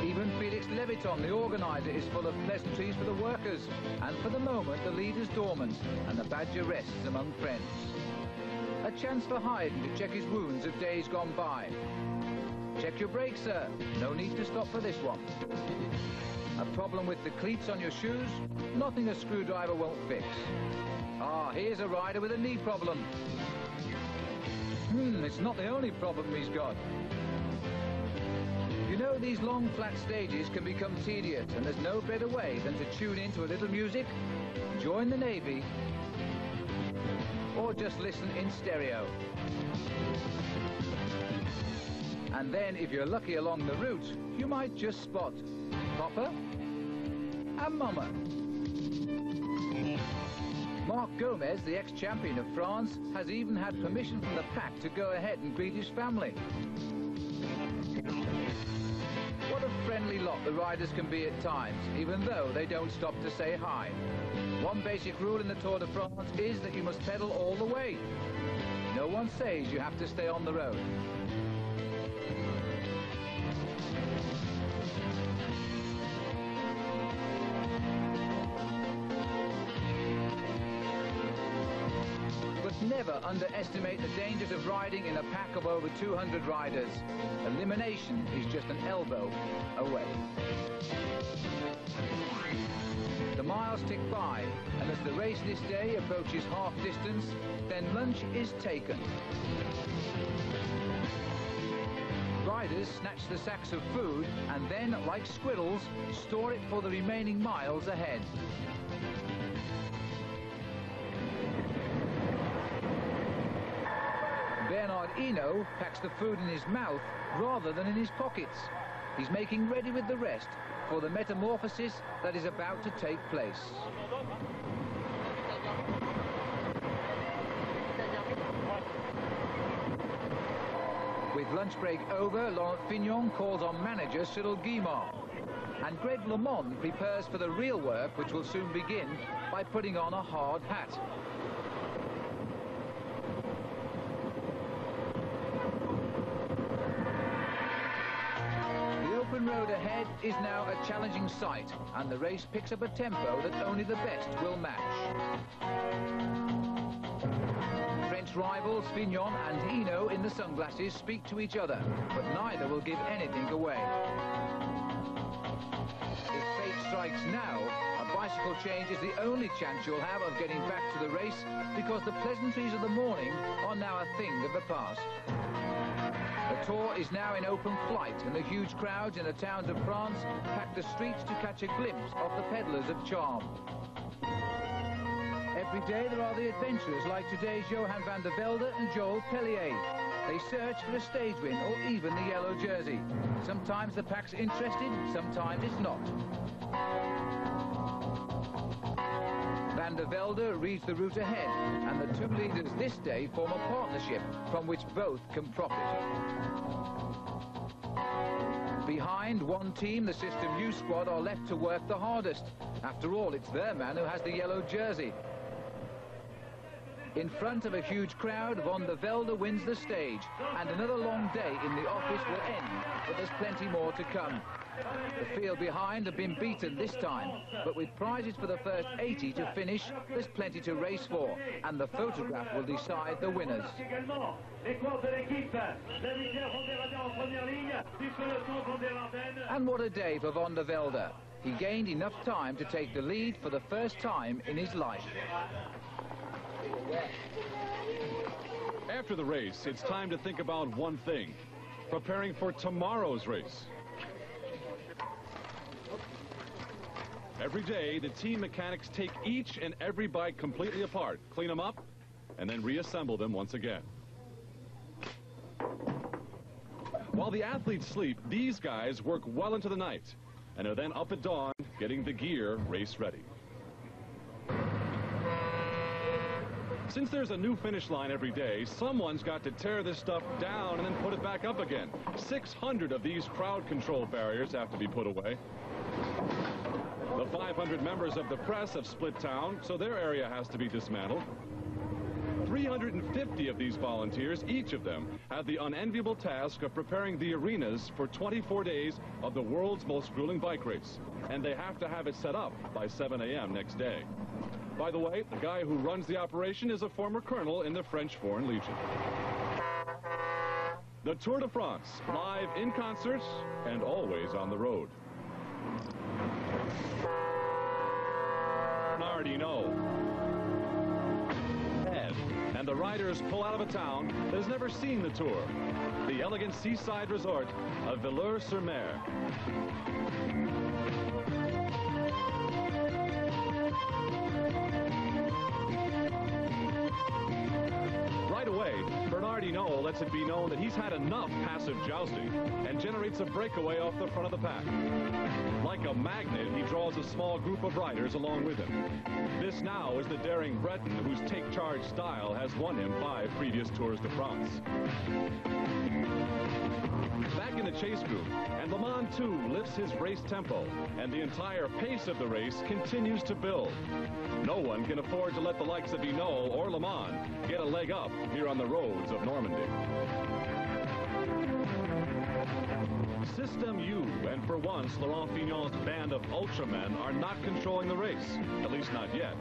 Speaker 2: Even Felix Leviton, the organizer, is full of pleasantries for the workers. And for the moment, the lead is dormant and the badger rests among friends. A chance for Haydn to check his wounds of days gone by. Check your brakes, sir. No need to stop for this one. A problem with the cleats on your shoes? Nothing a screwdriver won't fix. Ah, here's a rider with a knee problem. It's not the only problem he's got. You know, these long flat stages can become tedious, and there's no better way than to tune into a little music, join the Navy, or just listen in stereo. And then, if you're lucky along the route, you might just spot Papa and Mama. Marc Gomez, the ex-champion of France, has even had permission from the pack to go ahead and greet his family. What a friendly lot the riders can be at times, even though they don't stop to say hi. One basic rule in the Tour de France is that you must pedal all the way. No one says you have to stay on the road. Never underestimate the dangers of riding in a pack of over 200 riders. Elimination is just an elbow away. The miles tick by, and as the race this day approaches half distance, then lunch is taken. Riders snatch the sacks of food and then, like squirrels, store it for the remaining miles ahead. Hinault packs the food in his mouth rather than in his pockets. He's making ready with the rest for the metamorphosis that is about to take place. With lunch break over, Laurent Fignon calls on manager Cyril Guimard. And Greg LeMond prepares for the real work, which will soon begin, by putting on a hard hat. The road ahead is now a challenging sight, and the race picks up a tempo that only the best will match. French rivals Fignon and Hinault in the sunglasses speak to each other, but neither will give anything away. If fate strikes now, a bicycle change is the only chance you'll have of getting back to the race, because the pleasantries of the morning are now a thing of the past. The Tour is now in open flight, and the huge crowds in the towns of France pack the streets to catch a glimpse of the peddlers of charm. Every day there are the adventurers like today's Johan van der Velde and Joel Pellier. They search for a stage win or even the yellow jersey. Sometimes the pack's interested, sometimes it's not. Van der Velde reads the route ahead, and the two leaders this day form a partnership from which both can profit. Behind one team, the System U squad are left to work the hardest. After all, it's their man who has the yellow jersey. In front of a huge crowd, Van der Velde wins the stage, and another long day in the office will end, but there's plenty more to come. The field behind have been beaten this time, but with prizes for the first 80 to finish, there's plenty to race for, and the photograph will decide the winners. And what a day for Van der Velde. He gained enough time to take the lead for the first time in his life.
Speaker 1: After the race, it's time to think about one thing: preparing for tomorrow's race. Every day, the team mechanics take each and every bike completely apart, clean them up, and then reassemble them once again. While the athletes sleep, these guys work well into the night and are then up at dawn getting the gear race ready. Since there's a new finish line every day, someone's got to tear this stuff down and then put it back up again. 600 of these crowd control barriers have to be put away. The 500 members of the press have split town, so their area has to be dismantled. 350 of these volunteers, each of them, have the unenviable task of preparing the arenas for 24 days of the world's most grueling bike race. And they have to have it set up by 7 a.m. next day. By the way, the guy who runs the operation is a former colonel in the French Foreign Legion. The Tour de France, live in concert and always on the road. Hinault. And the riders pull out of a town that has never seen the Tour, the elegant seaside resort of Villers-sur-Mer. Right away, Hinault lets it be known that he's had enough passive jousting and generates a breakaway off the front of the pack. Like a magnet, he draws a small group of riders along with him. This now is the daring Breton whose take-charge style has won him 5 previous Tours de France. Back in the chase group, and Le Mans too lifts his race tempo, and the entire pace of the race continues to build. No one can afford to let the likes of Hinault or Le Mans get a leg up here on the roads of Normandy. System U, and for once, Laurent Fignon's band of ultramen are not controlling the race, at least not yet.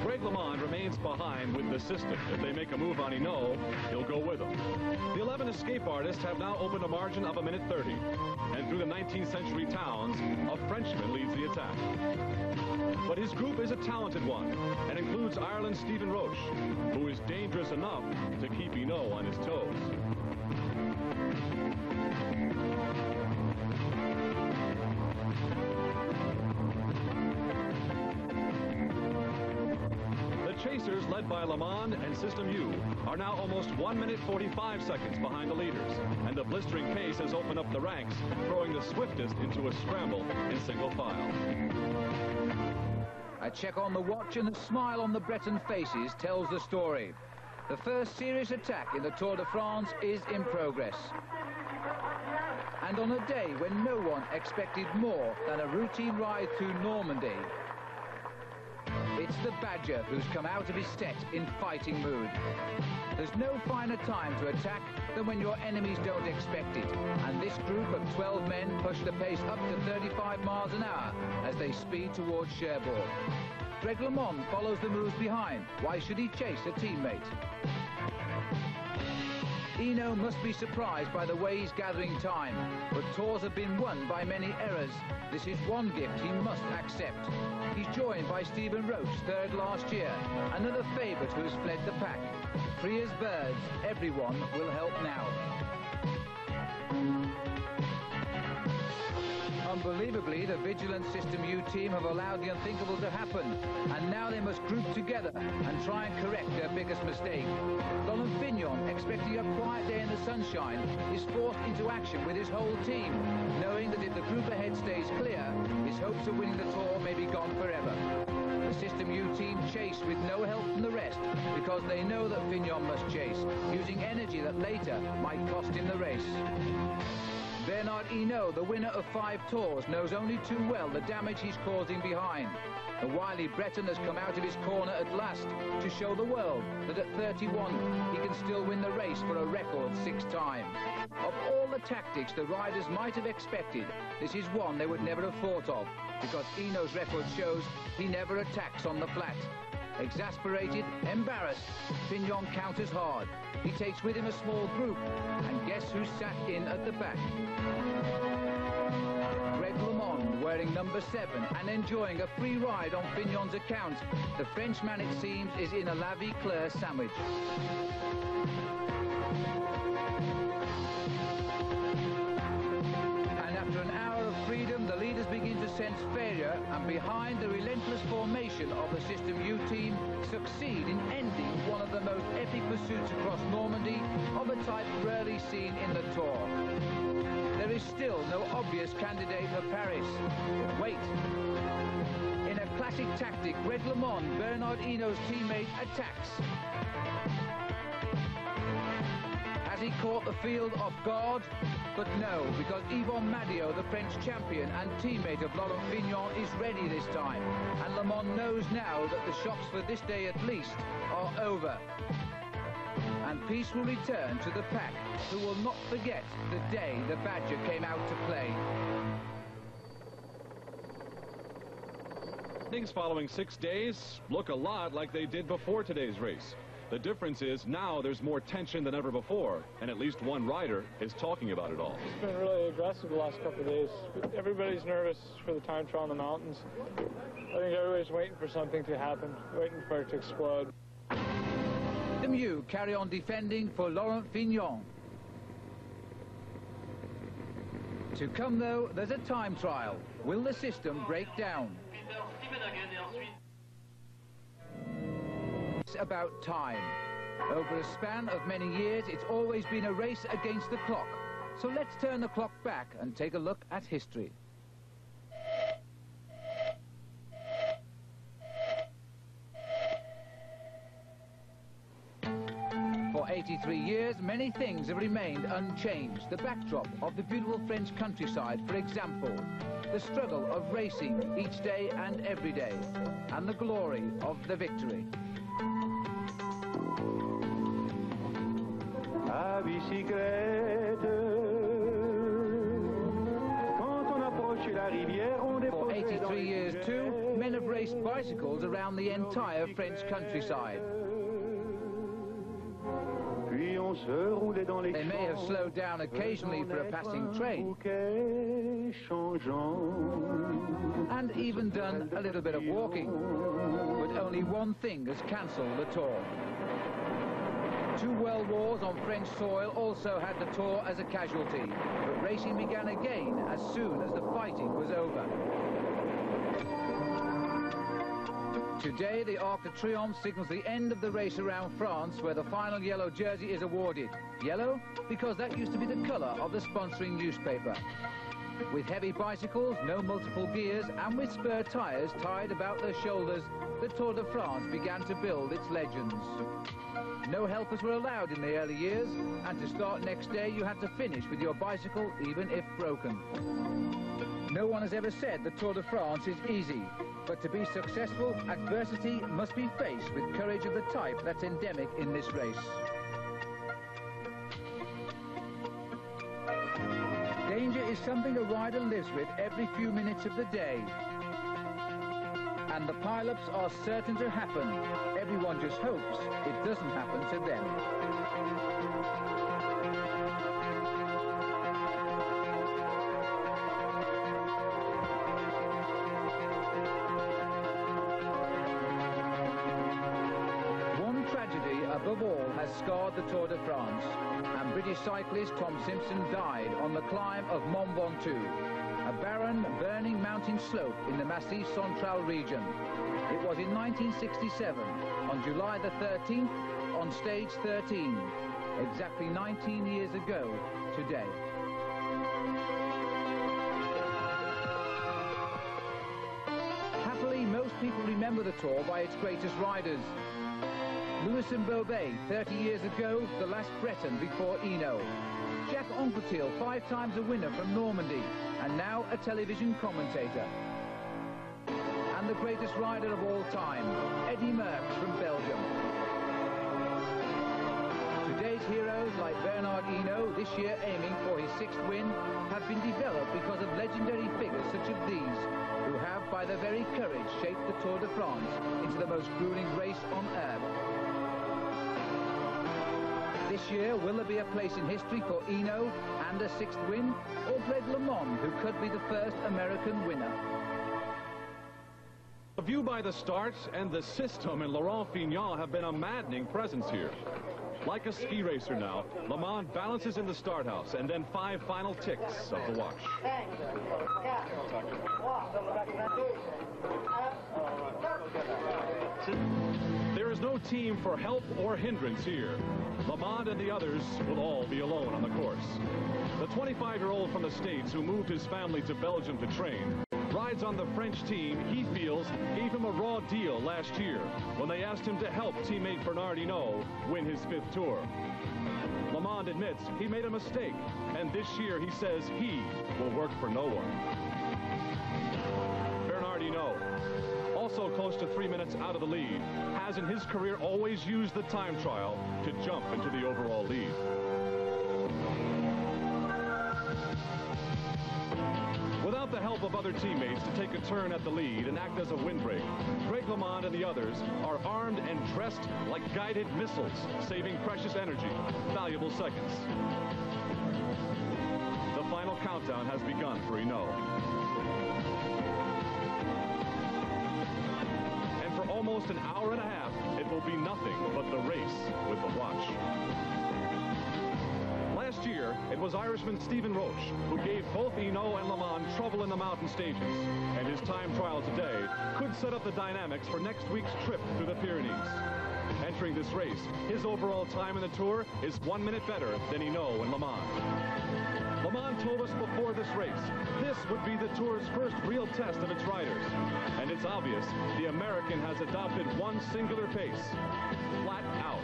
Speaker 1: Greg LeMond remains behind with the system. If they make a move on Hinault, he'll go with them. The 11 escape artists have now opened a margin of 1:30. And through the 19th century towns, a Frenchman leads the attack. But his group is a talented one, and includes Ireland's Stephen Roche, who is dangerous enough to keep Hinault on his toes. Chasers, led by Le Mans and System U, are now almost 1:45 behind the leaders, and the blistering pace has opened up the ranks, throwing the swiftest into a scramble in single file.
Speaker 2: A check on the watch and a smile on the Breton faces tells the story. The first serious attack in the Tour de France is in progress. And on a day when no one expected more than a routine ride through Normandy, it's the Badger who's come out of his set in fighting mood. There's no finer time to attack than when your enemies don't expect it. And this group of 12 men push the pace up to 35 miles an hour as they speed towards Cherbourg. Greg LeMond follows the moves behind. Why should he chase a teammate? Hinault must be surprised by the way he's gathering time, but tours have been won by many errors. This is one gift he must accept. He's joined by Stephen Roche, third last year, another favourite who has fled the pack. Free as birds, everyone will help now. Unbelievably, the Vigilant System U team have allowed the unthinkable to happen, and now they must group together and try and correct their biggest mistake. Laurent Fignon, expecting a quiet day in the sunshine, is forced into action with his whole team, knowing that if the group ahead stays clear, his hopes of winning the Tour may be gone forever. The System U team chase with no help from the rest, because they know that Fignon must chase, using energy that later might cost him the race. Bernard Hinault, the winner of 5 tours, knows only too well the damage he's causing behind. The wily Breton has come out of his corner at last to show the world that at 31 he can still win the race for a record 6 times. Of all the tactics the riders might have expected, this is one they would never have thought of, because Hinault's record shows he never attacks on the flat. Exasperated, embarrassed, Fignon counters hard. He takes with him a small group, and guess who sat in at the back? Wearing number 7 and enjoying a free ride on Fignon's account. The Frenchman, it seems, is in a La Vie Claire sandwich. And after an hour of freedom, the leaders begin to sense failure, and behind the relentless formation of the System U team, succeed in ending one of the most epic pursuits across Normandy of a type rarely seen in the Tour. There is still no obvious candidate for Paris. But wait. In a classic tactic, Greg LeMond, Bernard Hinault's teammate, attacks. Has he caught the field off guard? But no, because Yvon Madio, the French champion and teammate of Laurent Fignon, is ready this time. And LeMond knows now that the shocks for this day at least are over. And peace will return to the pack, who will not forget the day the Badger came out to play.
Speaker 1: Things following 6 days look a lot like they did before today's race. The difference is now there's more tension than ever before, and at least one rider is talking about it all.
Speaker 5: It's been really aggressive the last couple of days. Everybody's nervous for the time trial in the mountains. I think everybody's waiting for something to happen, waiting for it to explode.
Speaker 2: The Mew carry on defending for Laurent Fignon. To come, though, there's a time trial. Will the system break down? It's about time. Over a span of many years, it's always been a race against the clock. So let's turn the clock back and take a look at history. For 83 years, many things have remained unchanged. The backdrop of the beautiful French countryside, for example. The struggle of racing each day and every day. And the glory of the victory.
Speaker 8: À bicyclette, quand on approche la rivière, on dépose.
Speaker 2: For 83 years too, men have raced bicycles around the entire French countryside. They may have slowed down occasionally for a passing train, and even done a little bit of walking. But only one thing has cancelled the Tour. 2 world wars on French soil also had the Tour as a casualty, but racing began again as soon as the fighting was over. Today, the Arc de Triomphe signals the end of the race around France, where the final yellow jersey is awarded. Yellow? Because that used to be the colour of the sponsoring newspaper. With heavy bicycles, no multiple gears, and with spare tyres tied about their shoulders, the Tour de France began to build its legends. No helpers were allowed in the early years, and to start next day you had to finish with your bicycle, even if broken. No one has ever said the Tour de France is easy, but to be successful, adversity must be faced with courage of the type that's endemic in this race. Danger is something a rider lives with every few minutes of the day. And the pileups are certain to happen. Everyone just hopes it doesn't happen to them. One tragedy above all has scarred the Tour de France, and British cyclist Tom Simpson died on the climb of Mont Ventoux, a barren, burning mountain slope in the Massif Central region. It was in 1967, on July the 13th, on stage 13, exactly 19 years ago today. Happily, most people remember the Tour by its greatest riders. Louis and Bobet, 30 years ago, the last Breton before Hinault. Jacques Anquetil, 5 times a winner from Normandy, and now a television commentator. And the greatest rider of all time, Eddy Merckx from Belgium. Today's heroes, like Bernard Hinault, this year aiming for his 6th win, have been developed because of legendary figures such as these, who have, by their very courage, shaped the Tour de France into the most grueling race on earth. This year, will there be a place in history for Hinault and a 6th win, or Greg LeMond, who could be the first American winner?
Speaker 1: The view by the start and the system in Laurent Fignon have been a maddening presence here. Like a ski racer now, LeMond balances in the start house, and then 5 final ticks of the watch. There is no team for help or hindrance here. LeMond and the others will all be alone on the course. The 25-year-old from the States who moved his family to Belgium to train rides on the French team he feels gave him a raw deal last year when they asked him to help teammate Bernard Hinault win his 5th Tour. LeMond admits he made a mistake, and this year he says he will work for no one. Bernard Hinault, also close to 3 minutes out of the lead, has in his career always used the time trial to jump into the overall lead. Without the help of other teammates to take a turn at the lead and act as a windbreak, Greg LeMond and the others are armed and dressed like guided missiles, saving precious energy, valuable seconds. The final countdown has begun for Hinault. And for almost an hour and a half, it will be nothing but the race with the watch. Last year, it was Irishman Stephen Roche who gave both Hinault and LeMond trouble in the mountain stages, and his time trial today could set up the dynamics for next week's trip through the Pyrenees. Entering this race, his overall time in the Tour is 1 minute better than Hinault and LeMond. LeMond told us before this race, this would be the Tour's first real test of its riders, and it's obvious the American has adopted one singular pace, flat out.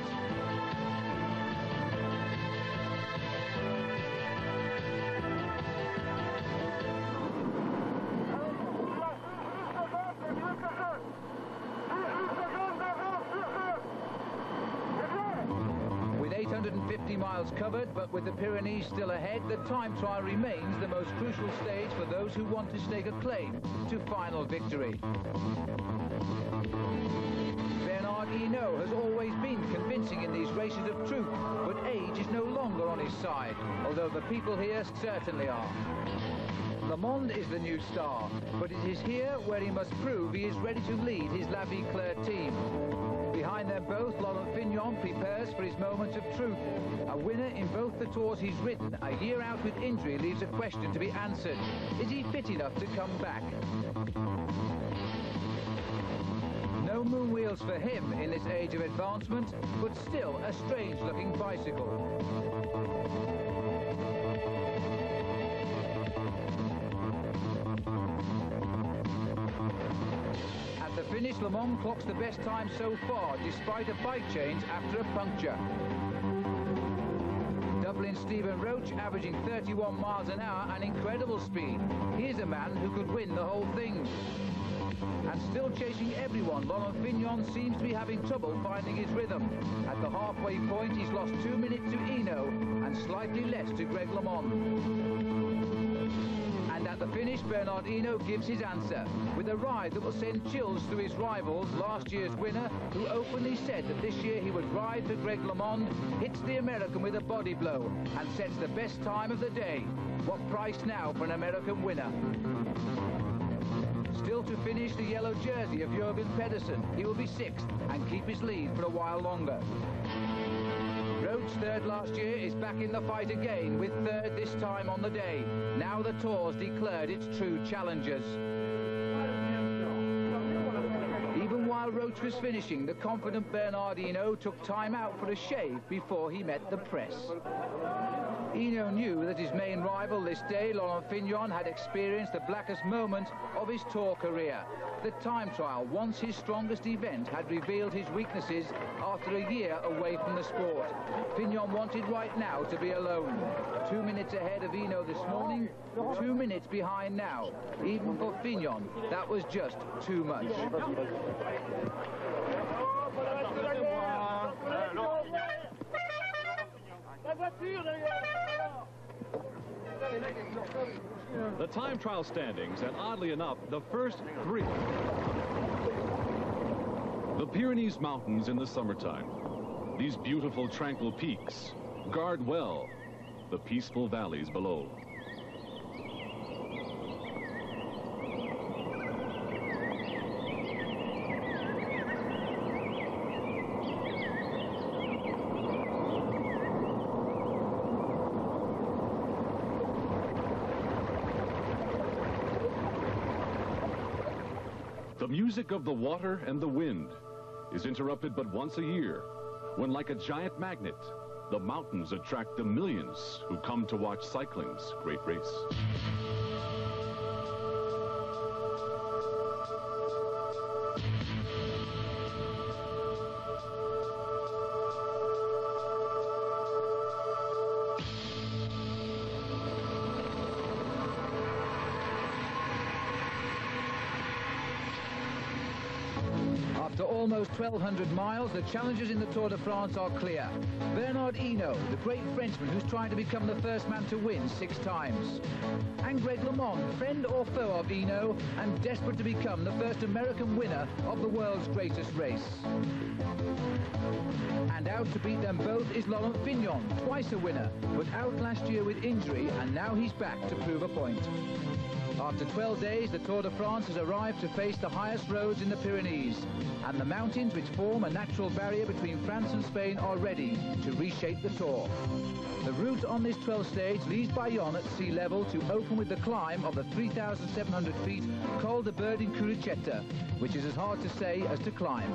Speaker 2: With 850 miles covered, but with the Pyrenees still ahead, the time trial remains the most crucial stage for those who want to stake a claim to final victory. Bernard Hinault has always been convincing in these races of truth, but age is no longer on his side, although the people here certainly are. LeMond is the new star, but it is here where he must prove he is ready to lead his La Vie Claire team. Behind them both, Laurent Fignon prepares for his moment of truth. A winner in both the tours he's ridden, a year out with injury leaves a question to be answered. Is he fit enough to come back? No moon wheels for him in this age of advancement, but still a strange-looking bicycle. At the finish, LeMond clocks the best time so far, despite a bike change after a puncture. Dublin Stephen Roche averaging 31 miles an hour, an incredible speed. Here's a man who could win the whole thing. And still chasing everyone, Laurent Fignon seems to be having trouble finding his rhythm. At the halfway point, he's lost 2 minutes to Hinault and slightly less to Greg LeMond. And at the finish, Bernard Hinault gives his answer, with a ride that will send chills through his rivals. Last year's winner, who openly said that this year he would ride for Greg LeMond, hits the American with a body blow and sets the best time of the day. What price now for an American winner? Still to finish, the yellow jersey of Jürgen Pedersen. He will be 6th and keep his lead for a while longer. Roche, 3rd last year, is back in the fight again, with 3rd this time on the day. Now the Tour's declared its true challengers. Even while Roche was finishing, the confident Bernard Hinault took time out for a shave before he met the press. Hinault knew that his main rival this day, Laurent Fignon, had experienced the blackest moment of his Tour career. The time trial, once his strongest event, had revealed his weaknesses after a year away from the sport. Fignon wanted right now to be alone. 2 minutes ahead of Hinault this morning, 2 minutes behind now. Even for Fignon, that was just too much.
Speaker 1: The time trial standings, and oddly enough, the first three. The Pyrenees Mountains in the summertime. These beautiful, tranquil peaks guard well the peaceful valleys below. The music of the water and the wind is interrupted but once a year, when, like a giant magnet, the mountains attract the millions who come to watch cycling's great race.
Speaker 2: After almost 1,200 miles, the challengers in the Tour de France are clear. Bernard Hinault, the great Frenchman who's trying to become the first man to win 6 times. And Greg LeMond, friend or foe of Hinault, and desperate to become the first American winner of the world's greatest race. And out to beat them both is Laurent Fignon, twice a winner, but out last year with injury, and now he's back to prove a point. After 12 days, the Tour de France has arrived to face the highest roads in the Pyrenees, and the mountains which form a natural barrier between France and Spain are ready to reshape the Tour. The route on this 12th stage leaves Bayonne at sea level to open with the climb of the 3,700 feet Col de Berdin-Curicetta, which is as hard to say as to climb.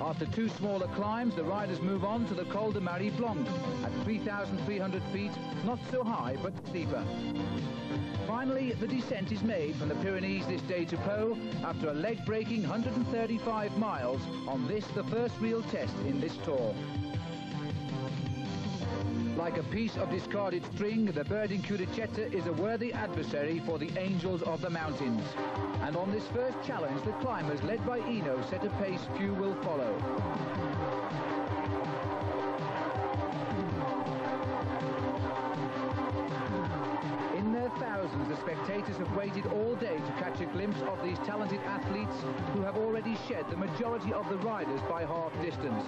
Speaker 2: After 2 smaller climbs, the riders move on to the Col de Marie Blanc at 3,300 feet, not so high but steeper. Finally, the descent is made from the Pyrenees this day to Po after a leg-breaking 135 miles on this, the first real test in this Tour. Like a piece of discarded string, the Berdin-Curicetta is a worthy adversary for the Angels of the Mountains. And on this first challenge, the climbers, led by Hinault, set a pace few will follow. Thousands of spectators have waited all day to catch a glimpse of these talented athletes who have already shed the majority of the riders by half distance.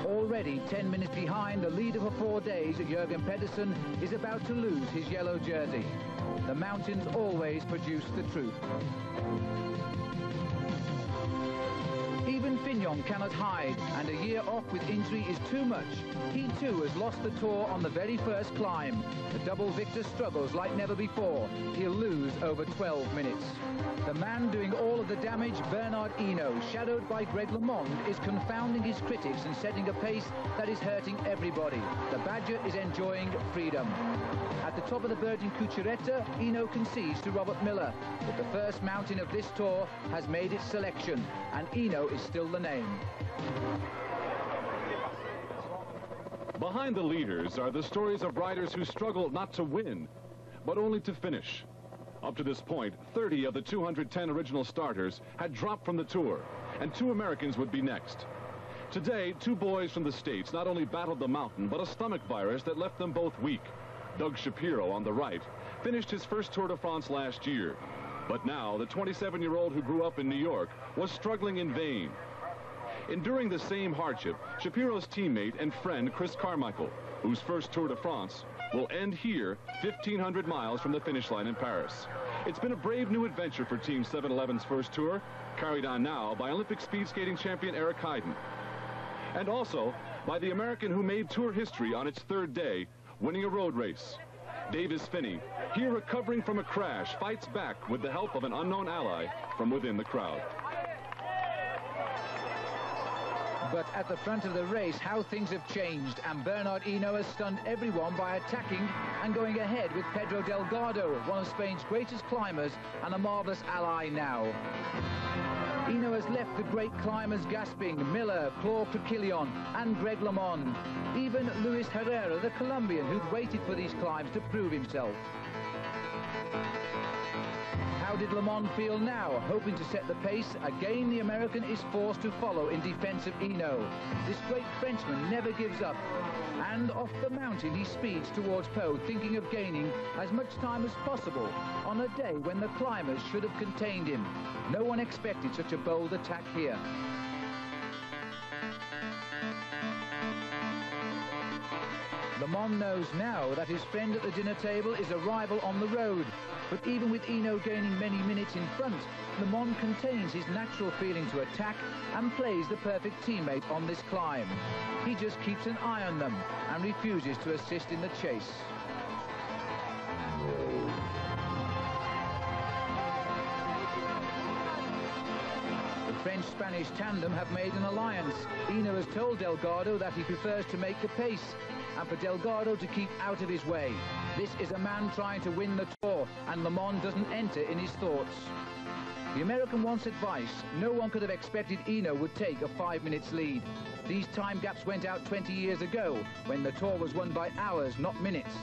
Speaker 2: Already 10 minutes behind, the leader for 4 days, Jürgen Pedersen, is about to lose his yellow jersey. The mountains always produce the truth. Even Fignon cannot hide, and a year off with injury is too much. He too has lost the Tour on the very first climb. The double victor struggles like never before. He'll lose over 12 minutes. The man doing all of the damage, Bernard Hinault, shadowed by Greg LeMond, is confounding his critics and setting a pace that is hurting everybody. The Badger is enjoying freedom. At the top of the Berdin-Curicetta, Hinault concedes to Robert Miller, but the first mountain of this Tour has made its selection, and Hinault is still the name.
Speaker 1: Behind the leaders are the stories of riders who struggle not to win, but only to finish. Up to this point, 30 of the 210 original starters had dropped from the Tour, and 2 Americans would be next. Today, 2 boys from the States not only battled the mountain, but a stomach virus that left them both weak. Doug Shapiro, on the right, finished his first Tour de France last year. But now, the 27-year-old who grew up in New York was struggling in vain. Enduring the same hardship, Shapiro's teammate and friend Chris Carmichael, whose first Tour de France will end here 1,500 miles from the finish line in Paris. It's been a brave new adventure for Team 711's first Tour, carried on now by Olympic speed skating champion Eric Heiden. And also by the American who made Tour history on its 3rd day, winning a road race. Davis Finney, here recovering from a crash, fights back with the help of an unknown ally from within the crowd.
Speaker 2: But at the front of the race, how things have changed, and Bernard Hinault has stunned everyone by attacking and going ahead with Pedro Delgado, one of Spain's greatest climbers and a marvellous ally now. Hinault has left the great climbers gasping: Miller, Claude Quillion and Greg LeMond. Even Luis Herrera, the Colombian, who'd waited for these climbs to prove himself. How did LeMond feel now, hoping to set the pace? Again, the American is forced to follow in defence of Hinault. This great Frenchman never gives up. And off the mountain he speeds towards Po, thinking of gaining as much time as possible on a day when the climbers should have contained him. No one expected such a bold attack here. LeMond knows now that his friend at the dinner table is a rival on the road. But even with Hinault gaining many minutes in front, LeMond contains his natural feeling to attack and plays the perfect teammate on this climb. He just keeps an eye on them and refuses to assist in the chase. The French-Spanish tandem have made an alliance. Hinault has told Delgado that he prefers to make the pace, and for Delgado to keep out of his way. This is a man trying to win the Tour, and LeMond doesn't enter in his thoughts. The American wants advice. No one could have expected Hinault would take a 5 minutes lead. These time gaps went out 20 years ago, when the Tour was won by hours, not minutes.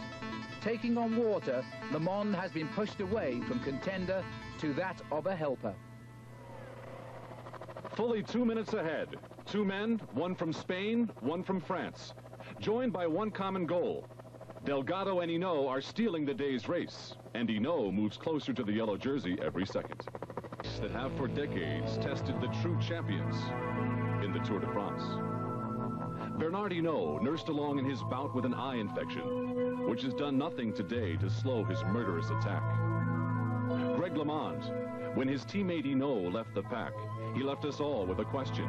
Speaker 2: Taking on water, LeMond has been pushed away from contender to that of a helper.
Speaker 1: Fully 2 minutes ahead. 2 men, one from Spain, one from France, joined by one common goal. Delgado and Hinault are stealing the day's race, and Hinault moves closer to the yellow jersey every second. That have for decades tested the true champions in the Tour de France. Bernard Hinault nursed along in his bout with an eye infection, which has done nothing today to slow his murderous attack. Greg LeMond, when his teammate Hinault left the pack, he left us all with a question.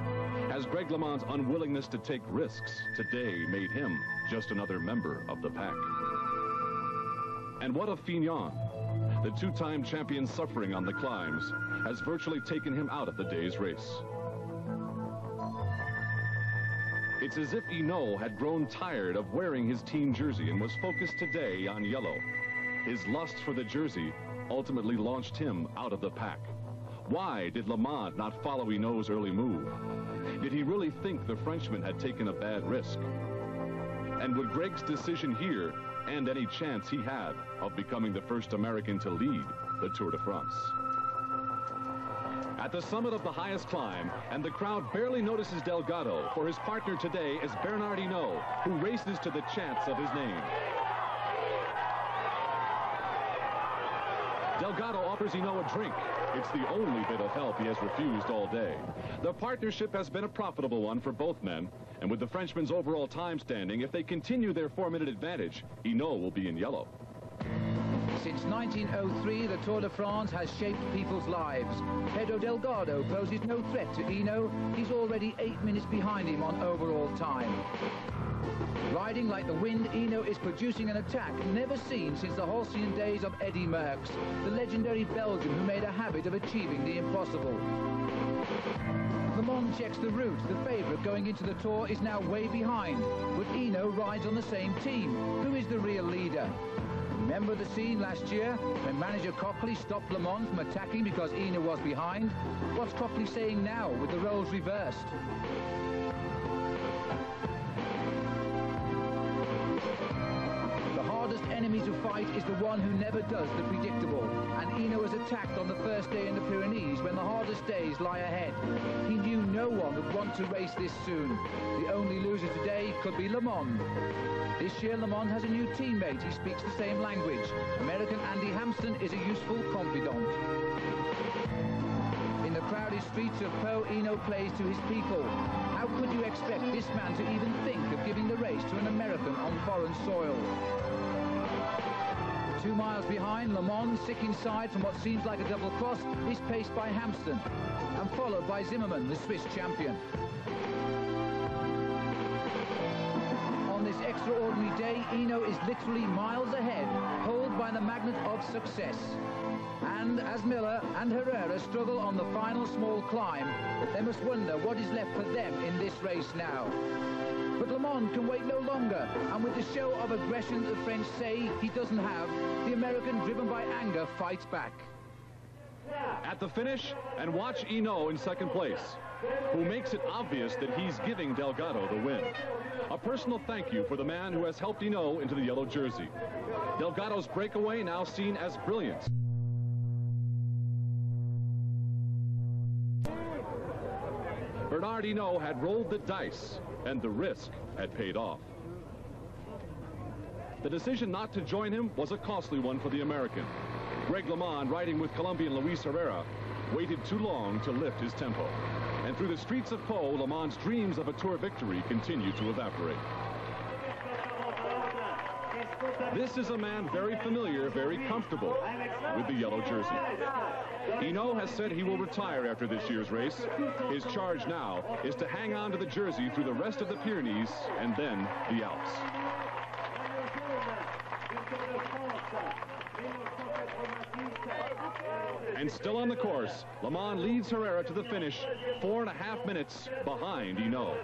Speaker 1: Has Greg LeMond's unwillingness to take risks today made him just another member of the pack? And what of Hinault? The two-time champion suffering on the climbs has virtually taken him out of the day's race. It's as if Hinault had grown tired of wearing his team jersey and was focused today on yellow. His lust for the jersey ultimately launched him out of the pack. Why did LeMond not follow Hinault's early move? Did he really think the Frenchman had taken a bad risk? And would Greg's decision here end any chance he had of becoming the first American to lead the Tour de France? At the summit of the highest climb, and the crowd barely notices Delgado, for his partner today is Bernard Hinault, who races to the chance of his name. Delgado offers Hinault a drink. It's the only bit of help he has refused all day. The partnership has been a profitable one for both men, and with the Frenchman's overall time standing, if they continue their 4-minute advantage, Hinault will be in yellow.
Speaker 2: Since 1903, the Tour de France has shaped people's lives. Pedro Delgado poses no threat to Hinault. He's already 8 minutes behind him on overall time. Riding like the wind, Hinault is producing an attack never seen since the halcyon days of Eddy Merckx, the legendary Belgian who made a habit of achieving the impossible. LeMond checks the route. The favourite going into the Tour is now way behind, but Hinault rides on the same team. Who is the real leader? Remember the scene last year when manager Copley stopped LeMond from attacking because Hinault was behind? What's Copley saying now with the roles reversed? The hardest enemy to fight is the one who never does the predictable. And Hinault was attacked on the first day in the Pyrenees when the hardest days lie ahead. He knew no one would want to race this soon. The only loser today could be LeMond. This year, LeMond has a new teammate. He speaks the same language. American Andy Hampsten is a useful confidant. In the crowded streets of Po, Hinault plays to his people. How could you expect this man to even think of giving the race to an American on foreign soil? 2 miles behind, LeMond, sick inside from what seems like a double cross, is paced by Hampsten and followed by Zimmermann, the Swiss champion. On this extra extraordinary day, Hinault is literally miles ahead, pulled by the magnet of success. And as Miller and Herrera struggle on the final small climb, they must wonder what is left for them in this race now. But Le Mans can wait no longer, and with the show of aggression the French say he doesn't have, the American, driven by anger, fights back.
Speaker 1: At the finish, and watch Hinault in second place, who makes it obvious that he's giving Delgado the win. A personal thank you for the man who has helped Hinault into the yellow jersey. Delgado's breakaway now seen as brilliant. Bernard Hinault had rolled the dice, and the risk had paid off. The decision not to join him was a costly one for the American. Greg LeMond, riding with Colombian Luis Herrera, waited too long to lift his tempo. And through the streets of Pau, LeMond's dreams of a Tour victory continue to evaporate. This is a man very familiar, very comfortable with the yellow jersey. Hinault has said he will retire after this year's race. His charge now is to hang on to the jersey through the rest of the Pyrenees and then the Alps. And still on the course, LeMond leads Herrera to the finish, 4.5 minutes behind Hinault.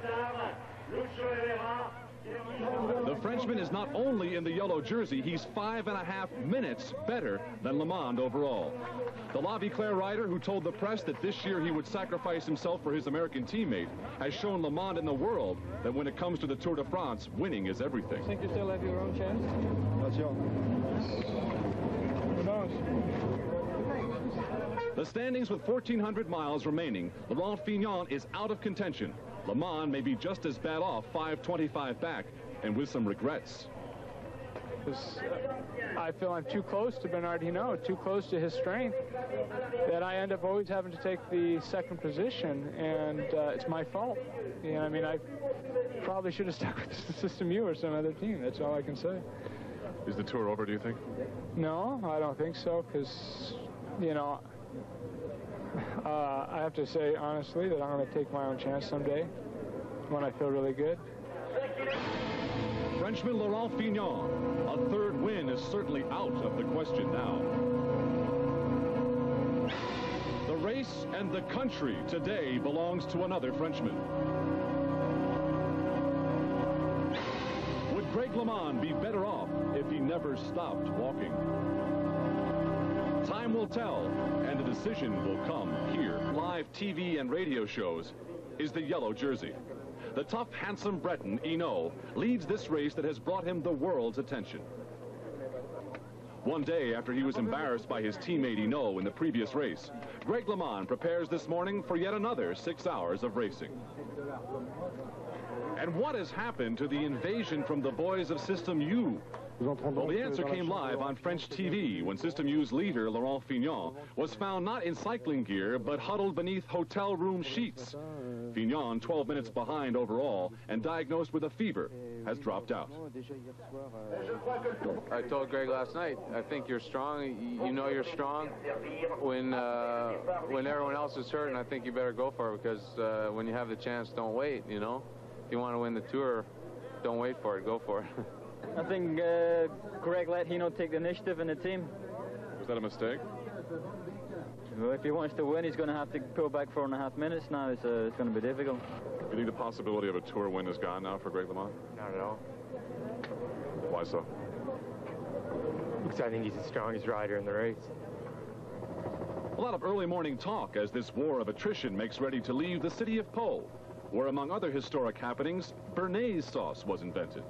Speaker 1: The Frenchman is not only in the yellow jersey, he's 5.5 minutes better than LeMond overall. The La Viclaire rider, who told the press that this year he would sacrifice himself for his American teammate, has shown LeMond and the world that when it comes to the Tour de France, winning is everything.
Speaker 5: Think you still have your own chance? Not sure. Who knows?
Speaker 1: The standings with 1,400 miles remaining, Laurent Fignon is out of contention. LeMond may be just as bad off, 5:25 back, and with some regrets.
Speaker 3: I feel I'm too close to Bernard Hinault, too close to his strength, that I end up always having to take the second position, and it's my fault. You know, I mean, I probably should have stuck with System U or some other team. That's all I can say.
Speaker 1: Is the Tour over, do you think?
Speaker 3: No, I don't think so, because, you know, I have to say honestly that I'm going to take my own chance someday when I feel really good.
Speaker 1: Frenchman Laurent Fignon, a third win is certainly out of the question now. The race and the country today belongs to another Frenchman. Would Greg LeMond be better off if he never stopped walking? Time will tell, and the decision will come here. Live TV and radio shows is the yellow jersey. The tough, handsome Breton, Hinault, leads this race that has brought him the world's attention. One day after he was embarrassed by his teammate Hinault in the previous race, Greg LeMond prepares this morning for yet another 6 hours of racing. And what has happened to the invasion from the boys of System U? Well, the answer came live on French TV when System U's leader, Laurent Fignon, was found not in cycling gear, but huddled beneath hotel room sheets. Fignon, 12 minutes behind overall, and diagnosed with a fever, has dropped out.
Speaker 7: I told Greg last night, I think you're strong. You know you're strong when everyone else is hurt, and I think you better go for it, because when you have the chance, don't wait, you know? If you want to win the Tour, don't wait for it, go for it.
Speaker 5: I think Greg let Hinault take the initiative in the team.
Speaker 1: Was that a mistake?
Speaker 5: Well, if he wants to win, he's going to have to pull back 4.5 minutes now. It's going to be difficult.
Speaker 1: Do you think the possibility of a Tour win is gone now for Greg LeMond?
Speaker 3: Not at all.
Speaker 1: Why so?
Speaker 3: Because I think he's the strongest rider in the race.
Speaker 1: A lot of early morning talk as this war of attrition makes ready to leave the city of Pau, where among other historic happenings, Béarnaise sauce was invented.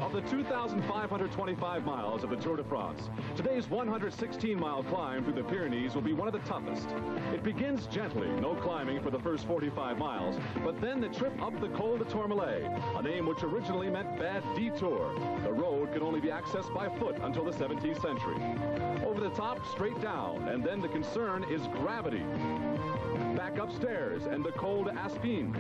Speaker 1: Of the 2,525 miles of the Tour de France, today's 116-mile climb through the Pyrenees will be one of the toughest. It begins gently, no climbing for the first 45 miles, but then the trip up the Col de Tourmalet, a name which originally meant bad detour. The road could only be accessed by foot until the 17th century. Over the top, straight down, and then the concern is gravity. Back upstairs and the Col de Aspin.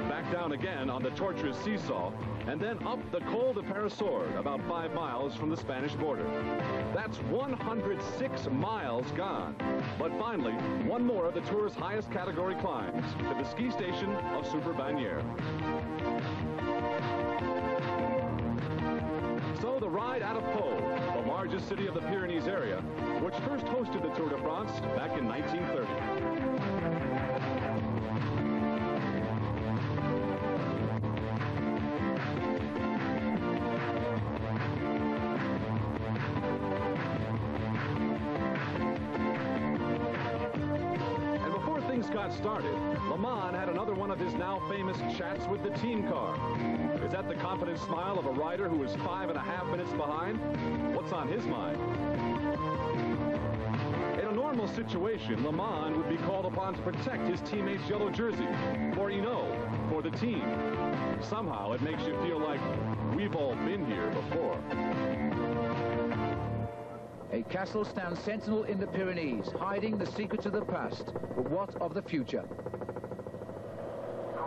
Speaker 1: Back down again on the tortuous seesaw, and then up the Col de Parasord, about 5 miles from the Spanish border. That's 106 miles gone. But finally, one more of the Tour's highest category climbs to the ski station of Super Bagnères. So the ride out of Pau, the largest city of the Pyrenees area, which first hosted the Tour de France back in 1930. Got started, Le Mans had another one of his now famous chats with the team car. Is that the confident smile of a rider who is 5.5 minutes behind? What's on his mind? In a normal situation, Le Mans would be called upon to protect his teammate's yellow jersey, for Hinault, for the team. Somehow it makes you feel like we've all been here before.
Speaker 2: A castle stands sentinel in the Pyrenees, hiding the secrets of the past, but what of the future?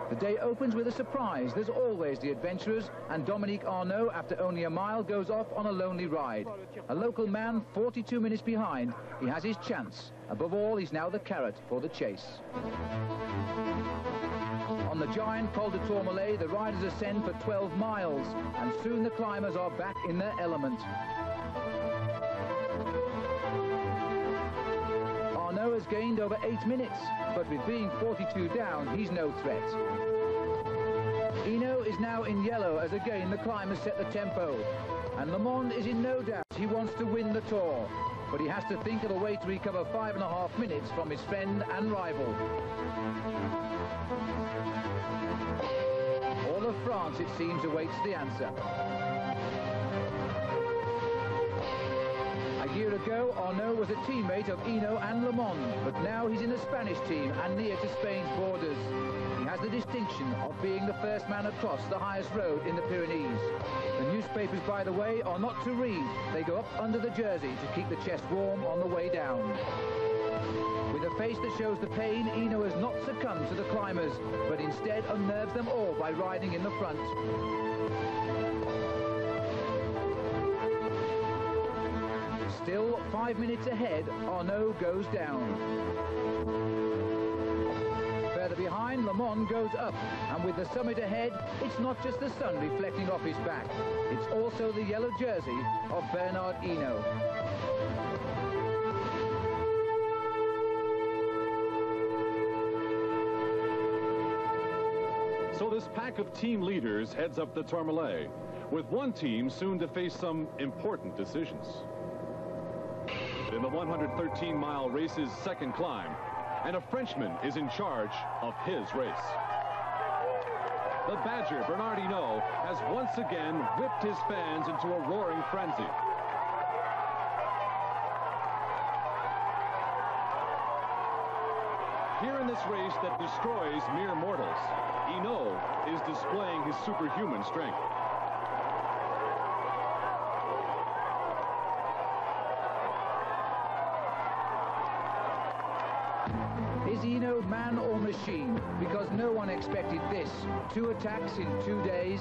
Speaker 2: The day opens with a surprise. There's always the adventurers, and Dominique Hinault, after only a mile, goes off on a lonely ride. A local man, 42 minutes behind, he has his chance. Above all, he's now the carrot for the chase. On the giant Col de Tourmalet, the riders ascend for 12 miles, and soon the climbers are back in their element. Hinault has gained over 8 minutes, but with being 42 down, he's no threat. Hinault is now in yellow as again the climbers set the tempo. And Le Mans is in no doubt. He wants to win the Tour, but he has to think of a way to recover 5.5 minutes from his friend and rival. All of France, it seems, awaits the answer. A year ago, Hinault was a teammate of Hinault and Le Mans, but now he's in a Spanish team and near to Spain's borders. He has the distinction of being the first man across the highest road in the Pyrenees. The newspapers, by the way, are not to read. They go up under the jersey to keep the chest warm on the way down. With a face that shows the pain, Hinault has not succumbed to the climbers, but instead unnerves them all by riding in the front. Still 5 minutes ahead, Hinault goes down. Further behind, Le Mans goes up, and with the summit ahead, it's not just the sun reflecting off his back, it's also the yellow jersey of Bernard Hinault.
Speaker 1: So this pack of team leaders heads up the Tourmalet, with one team soon to face some important decisions. In the 113-mile race's second climb, and a Frenchman is in charge of his race. The Badger, Bernard Hinault, has once again whipped his fans into a roaring frenzy. Here in this race that destroys mere mortals, Hinault is displaying his superhuman strength.
Speaker 2: Is Hinault man or machine? Because no one expected this. 2 attacks in 2 days.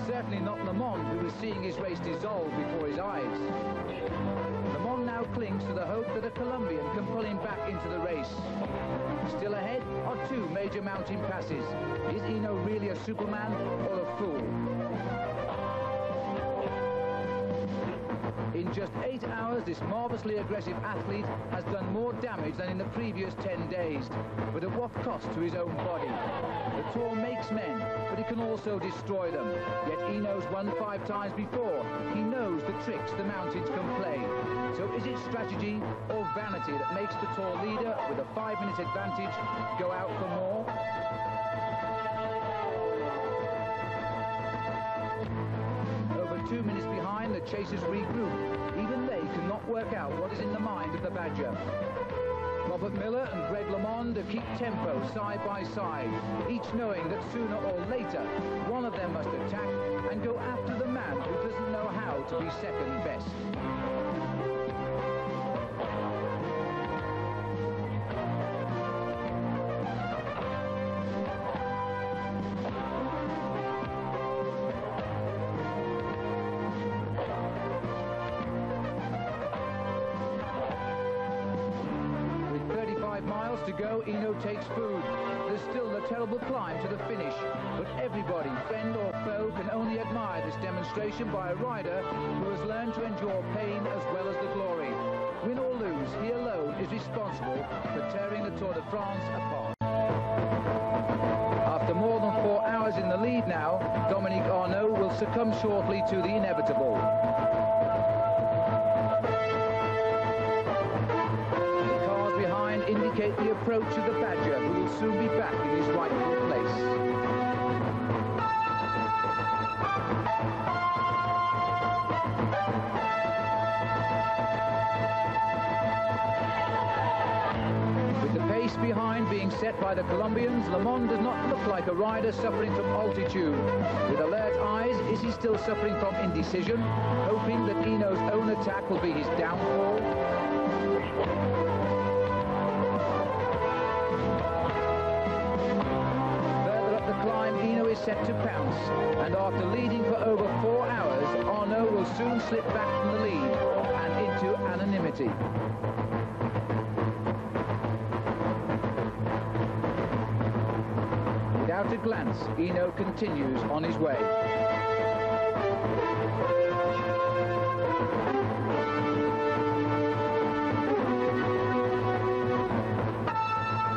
Speaker 2: Certainly not Le Mans, who was seeing his race dissolve before his eyes. Le Mans now clings to the hope that a Colombian can pull him back into the race. Still ahead are 2 major mountain passes. Is Hinault really a Superman or a fool? In just 8 hours, this marvelously aggressive athlete has done more damage than in the previous 10 days. But at what cost to his own body? The Tour makes men, but it can also destroy them. Yet Hinault's won 5 times before. He knows the tricks the mountains can play. So is it strategy or vanity that makes the Tour leader, with a 5-minute advantage, go out for more? Over 2 minutes behind, the chasers regroup. Even they cannot work out what is in the mind of the Badger. Robert Miller and Greg LeMond keep tempo side by side, each knowing that sooner or later, one of them must attack and go after the man who doesn't know how to be second best. to go, Hinault takes food. There's still the terrible climb to the finish, but everybody, friend or foe, can only admire this demonstration by a rider who has learned to endure pain as well as the glory. Win or lose, he alone is responsible for tearing the Tour de France apart. After more than 4 hours in the lead now, Dominique Hinault will succumb shortly to the inevitable. The cars behind indicate the approach of the Badger, who will soon be back in his rightful place. Behind being set by the Colombians, Le Monde does not look like a rider suffering from altitude. With alert eyes, is he still suffering from indecision, hoping that Hinault's own attack will be his downfall? Further up the climb, Hinault is set to pounce, and after leading for over 4 hours, Hinault will soon slip back from the lead and into anonymity. Without a glance, Hinault continues on his way.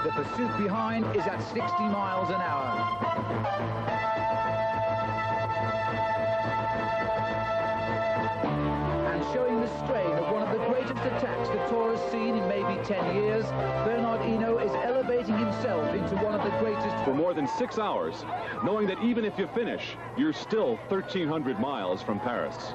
Speaker 2: The pursuit behind is at 60 miles an hour. Showing the strain of one of the greatest attacks the Tour has seen in maybe 10 years, Bernard Hinault is elevating himself into one of the greatest...
Speaker 1: For more than 6 hours, knowing that even if you finish, you're still 1,300 miles from Paris.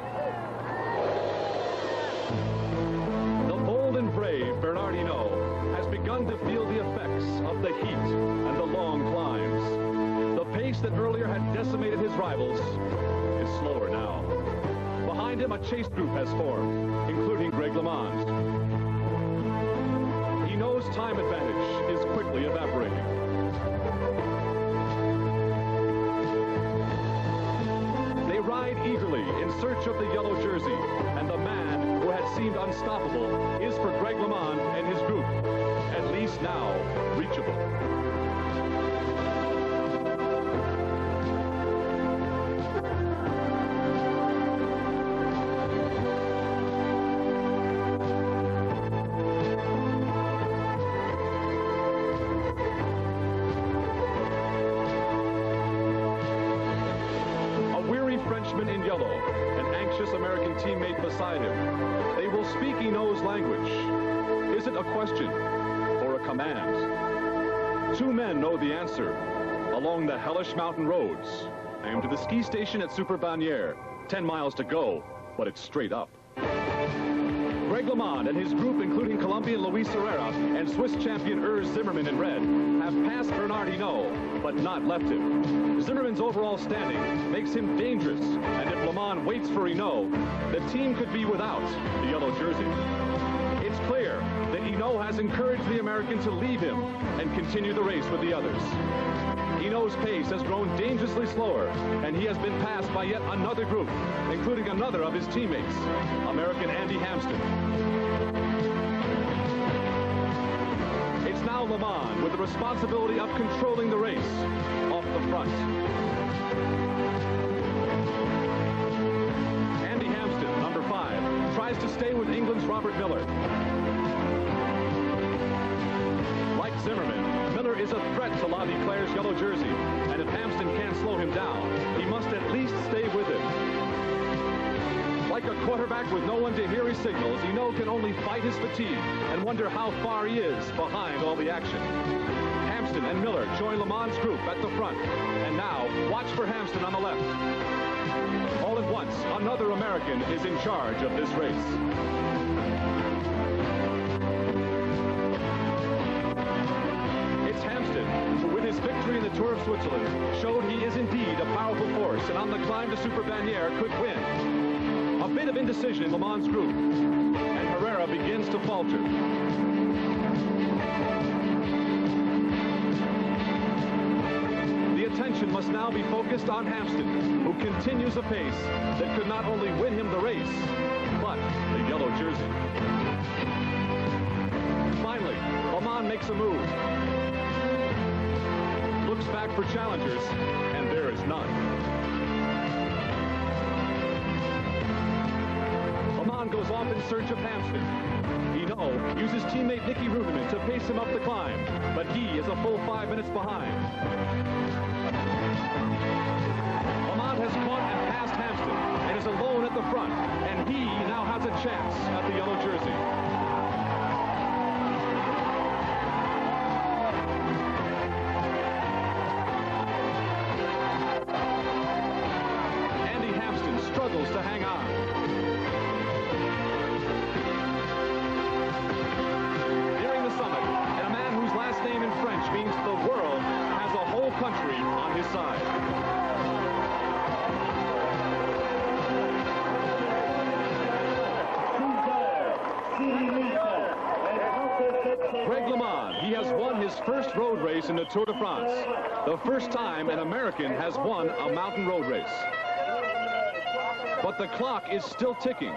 Speaker 1: The bold and brave Bernard Hinault has begun to feel the effects of the heat and the long climbs. The pace that earlier had decimated his rivals is slower now. Behind him, a chase group has formed, including Greg LeMond. Hinault's time advantage is quickly evaporating. They ride eagerly in search of the yellow jersey, and the man who had seemed unstoppable is for Greg LeMond and his group, at least now, reachable. In yellow, an anxious American teammate beside him. They will speak Hinault's language. Is it a question or a command? 2 men know the answer. Along the hellish mountain roads, I am to the ski station at Super-Bagnères. 10 miles to go, but it's straight up. Greg LeMond and his group, including Colombian Luis Herrera and Swiss champion Urs Zimmermann in red, have passed Bernard Hinault, but not left him. Zimmermann's overall standing makes him dangerous, and if LeMond waits for Hinault, the team could be without the yellow jersey. It's clear that Hinault has encouraged the American to leave him and continue the race with the others. Hinault's pace has grown dangerously slower, and he has been passed by yet another group, including another of his teammates, American Andy Hampsten. It's now LeMond with the responsibility of controlling the race off the front. Andy Hampsten, number 5, tries to stay with England's Robert Miller. Like Zimmermann, Miller is a threat to La Declare's yellow jersey, and if Hampsten can't slow him down, he must at least stay with him. Like a quarterback with no one to hear his signals, Hinault can only fight his fatigue and wonder how far he is behind all the action. Hampsten and Miller join LeMond's group at the front, and now watch for Hampsten on the left. All at once, another American is in charge of this race. It's Hampsten, who with his victory in the Tour of Switzerland showed he is indeed a powerful force, and on the climb to Super-Bagnères could win. A bit of indecision in LeMond's group, and Herrera begins to falter. The attention must now be focused on Hampsten, who continues a pace that could not only win him the race, but the yellow jersey. Finally, Le Mans makes a move. Looks back for challengers, and there is none. Le Mans goes off in search of Hampsten. Hinault uses teammate Nicky Ruderman to pace him up the climb, but he is a full 5 minutes behind. Le Mans has caught and passed Hampsten and is alone at the front, and he now has a chance at the yellow jersey. Struggles to hang on. Nearing the summit, and a man whose last name in French means the world has a whole country on his side. Greg LeMond, he has won his first road race in the Tour de France. The first time an American has won a mountain road race. But the clock is still ticking.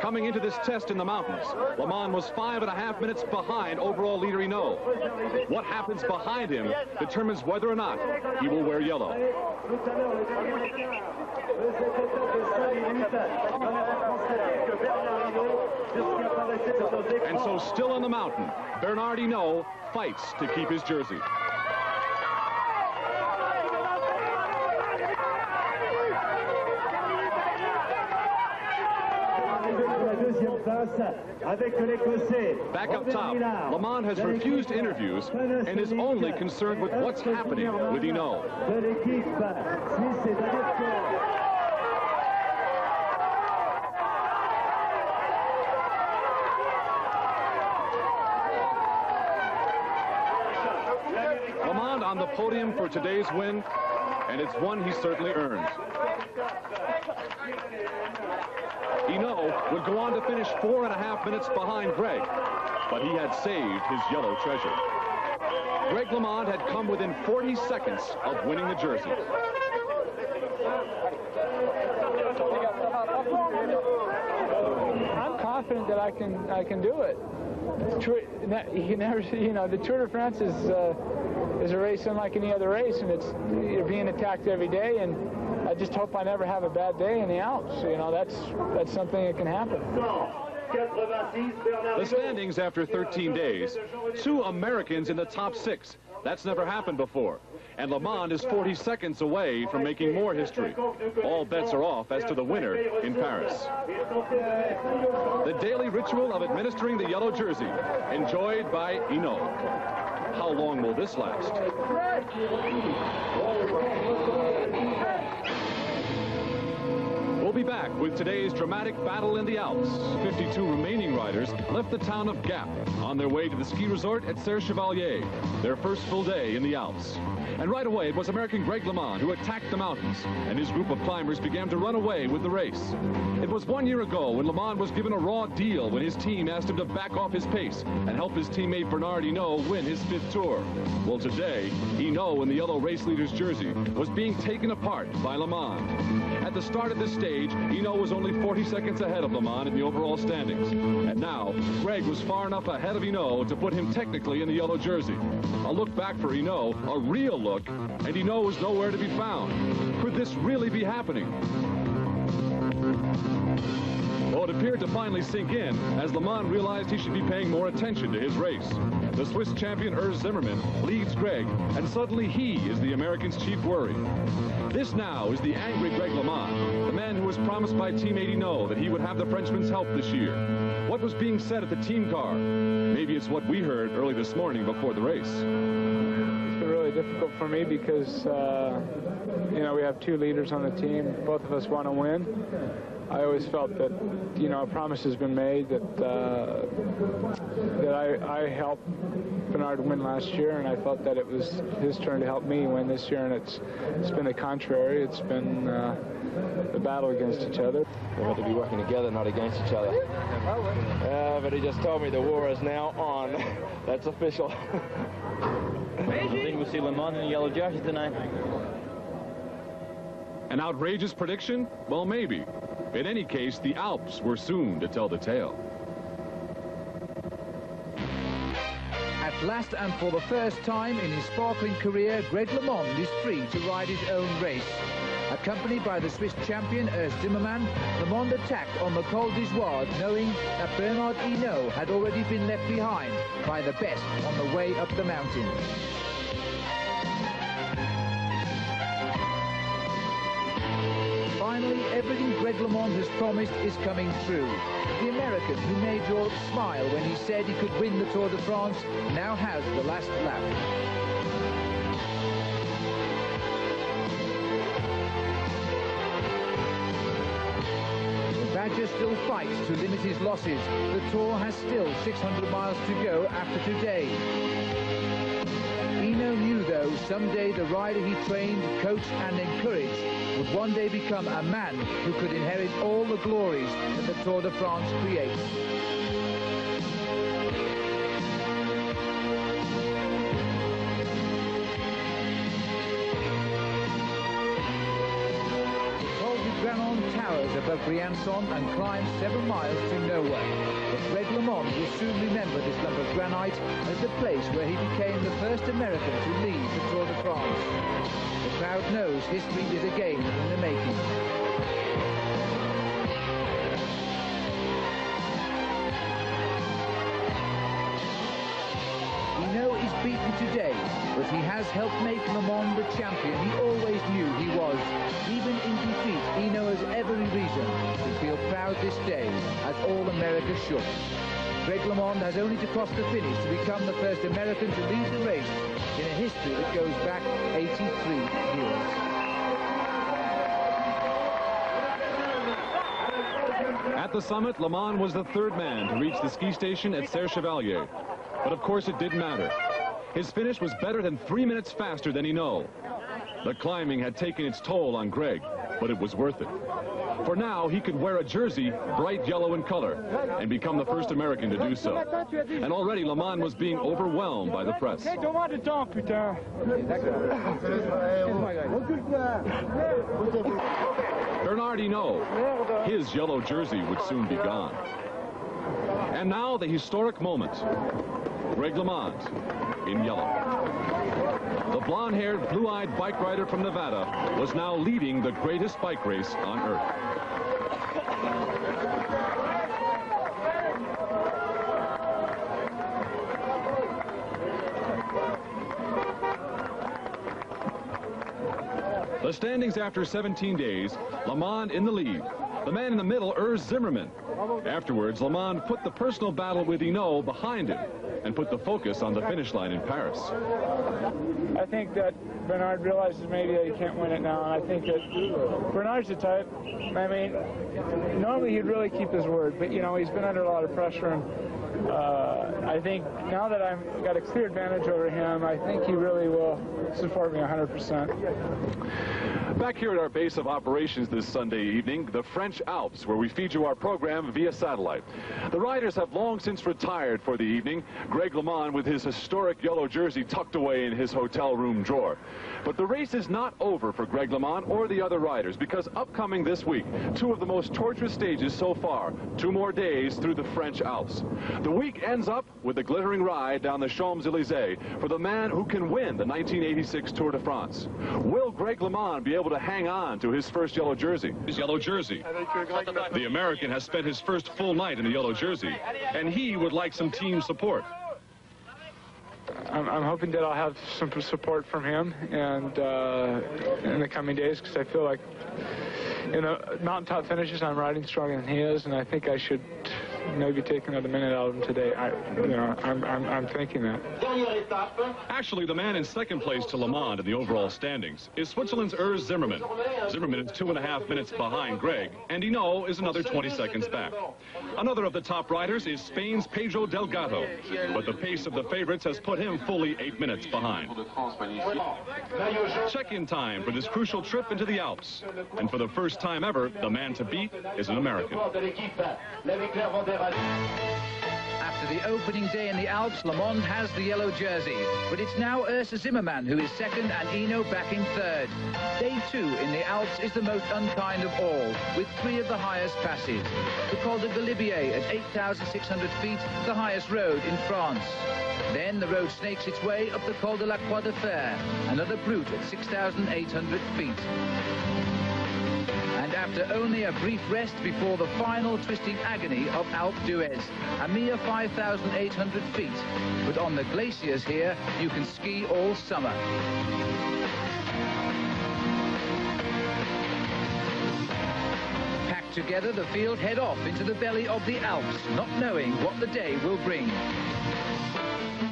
Speaker 1: Coming into this test in the mountains, Le Mans was 5.5 minutes behind overall leader Hinault. What happens behind him determines whether or not he will wear yellow. And so still on the mountain, Bernard Hinault fights to keep his jersey. Back up top, Le Mans has refused interviews and is only concerned with what's happening with Hinault. Le Mans on the podium for today's win, and it's one he certainly earned. Hinault would go on to finish 4.5 minutes behind Greg, but he had saved his yellow treasure. Greg LeMond had come within 40 seconds of winning the jersey.
Speaker 9: I'm confident that I can do it. You never, the Tour de France is a race unlike any other race, and you're being attacked every day, and I just hope I never have a bad day in the Alps. That's something that can happen.
Speaker 1: The standings after 13 days, 2 Americans in the top 6. That's never happened before. And Le Mans is 40 seconds away from making more history. All bets are off as to the winner in Paris. The daily ritual of administering the yellow jersey, enjoyed by Hinault. How long will this last? We'll be back with today's dramatic battle in the Alps. 52 remaining riders left the town of Gap on their way to the ski resort at Serre Chevalier, their first full day in the Alps. And right away, it was American Greg LeMond who attacked the mountains, and his group of climbers began to run away with the race. It was 1 year ago when LeMond was given a raw deal when his team asked him to back off his pace and help his teammate Bernard Hinault win his 5th Tour. Well, today, Hinault in the yellow race leader's jersey was being taken apart by LeMond. At the start of this stage, Hinault was only 40 seconds ahead of LeMond in the overall standings. And now, Greg was far enough ahead of Hinault to put him technically in the yellow jersey. A look back for Hinault, a real look, and Hinault was nowhere to be found. Could this really be happening? Well, it appeared to finally sink in as LeMond realized he should be paying more attention to his race. The Swiss champion Urs Zimmermann leads Greg, and suddenly he is the American's chief worry. This now is the angry Greg LeMond, the man who was promised by teammate Hinault that he would have the Frenchman's help this year. What was being said at the team car? Maybe it's what we heard early this morning before the race.
Speaker 9: It's been really difficult for me because, we have 2 leaders on the team. Both of us want to win. I always felt that, a promise has been made that I helped Bernard win last year, and I felt that it was his turn to help me win this year, and it's been the contrary. It's been the battle against each other.
Speaker 10: We're meant to be working together, not against each other. But he just told me the war is now on. That's official.
Speaker 5: I think we'll see Le Mans in the yellow jersey tonight.
Speaker 1: An outrageous prediction? Well, maybe. In any case, the Alps were soon to tell the tale.
Speaker 2: At last and for the first time in his sparkling career, Greg LeMond is free to ride his own race. Accompanied by the Swiss champion Urs Zimmermann, LeMond attacked on the Col d'Izoard, knowing that Bernard Hinault had already been left behind by the best on the way up the mountain. Finally, everything Greg LeMond has promised is coming true. The American who made Europe smile when he said he could win the Tour de France now has the last lap. The Badger still fights to limit his losses. The Tour has still 600 miles to go after today. Hinault knew, though, someday the rider he trained, coached and encouraged would one day become a man who could inherit all the glories that the Tour de France creates. The Col du Granon towers above Briançon and climbs 7 miles to nowhere. But Greg LeMond will soon remember this lump of granite as the place where he became the first American to lead the Tour de France. The crowd knows history is a game in the making. Hinault is beaten today, but he has helped make LeMond the champion he always knew he was. Even in defeat, Hinault has every reason to feel proud this day, as all America should. Greg LeMond has only to cross the finish to become the first American to lead the race in a history that goes back 83 years.
Speaker 1: At the summit, LeMond was the third man to reach the ski station at Serre Chevalier. But of course it didn't matter. His finish was better than 3 minutes faster than Hinault. The climbing had taken its toll on Greg, but it was worth it. For now, he could wear a jersey bright yellow in color and become the first American to do so. And already LeMond was being overwhelmed by the press. Bernard Hinault, his yellow jersey would soon be gone. And now the historic moment. Greg LeMond in yellow. The blonde-haired, blue-eyed bike rider from Nevada was now leading the greatest bike race on earth. The standings after 17 days, LeMond in the lead. The man in the middle, Urs Zimmermann. Afterwards, LeMond put the personal battle with Hinault behind him and put the focus on the finish line in Paris.
Speaker 9: I think that Bernard realizes maybe that he can't win it now, and I think that Bernard's the type, I mean, normally he'd really keep his word, but, you know, he's been under a lot of pressure, and I think now that I've got a clear advantage over him, I think he really will support me 100%.
Speaker 1: Back here at our base of operations this Sunday evening, the French Alps, where we feed you our program via satellite. The riders have long since retired for the evening, Greg LeMond with his historic yellow jersey tucked away in his hotel room drawer. But the race is not over for Greg LeMond or the other riders, because upcoming this week, 2 of the most torturous stages so far, 2 more days through the French Alps. The week ends up with a glittering ride down the Champs-Élysées for the man who can win the 1986 Tour de France. Will Greg LeMond be able to hang on to his first yellow jersey? His yellow jersey. The American has spent his first full night in the yellow jersey, and he would like some team support.
Speaker 9: I'm hoping that I'll have some support from him and in the coming days, because I feel like, you know, mountaintop finishes, I'm riding stronger than he is, and I think I should maybe take another minute out of him today. I'm thinking that.
Speaker 1: Actually, the man in second place to LeMond in the overall standings is Switzerland's Urs Zimmermann. Zimmermann is 2.5 minutes behind Greg, and Hinault is another 20 seconds back. Another of the top riders is Spain's Pedro Delgado, but the pace of the favorites has put him fully 8 minutes behind. Check-in time for this crucial trip into the Alps, and for the first time ever, the man to beat is an American.
Speaker 2: After the opening day in the Alps, Le Monde has the yellow jersey. But it's now Ursa Zimmermann who is second and Hinault back in third. Day 2 in the Alps is the most unkind of all, with 3 of the highest passes. The Col de Galibier at 8,600 feet, the highest road in France. Then the road snakes its way up the Col de la Croix de Fer, another brute at 6,800 feet. And after only a brief rest before the final twisting agony of Alpe d'Huez, a mere 5,800 feet. But on the glaciers here, you can ski all summer. Packed together, the field head off into the belly of the Alps, not knowing what the day will bring.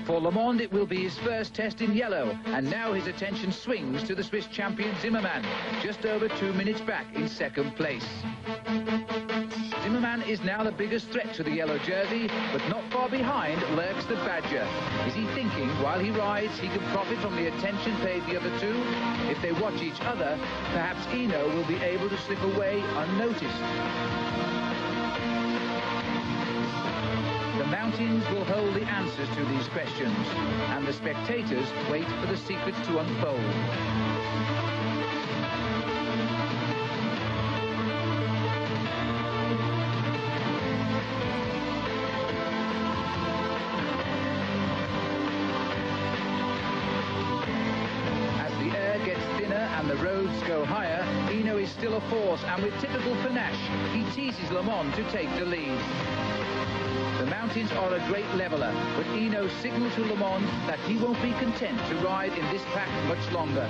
Speaker 2: For Le Monde, it will be his first test in yellow, and now his attention swings to the Swiss champion Zimmermann, just over 2 minutes back in second place. Zimmermann is now the biggest threat to the yellow jersey, but not far behind lurks the Badger. Is he thinking while he rides he can profit from the attention paid the other two? If they watch each other, perhaps Hinault will be able to slip away unnoticed. The mountains will hold the answers to these questions, and the spectators wait for the secrets to unfold. As the air gets thinner and the roads go higher, Hinault is still a force, and with typical panache, he teases Le Monde to take the lead. The mountains are a great leveller, but Hinault signaled to Le Monde that he won't be content to ride in this pack much longer.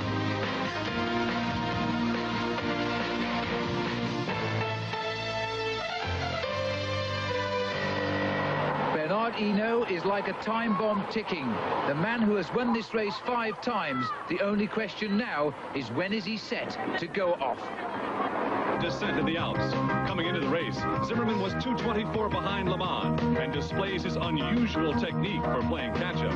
Speaker 2: Bernard Hinault is like a time bomb ticking. The man who has won this race 5 times, the only question now is when is he set to go off?
Speaker 1: Descent in the Alps. Coming into the race, Zimmermann was 2:24 behind Le Monde and displays his unusual technique for playing catch-up.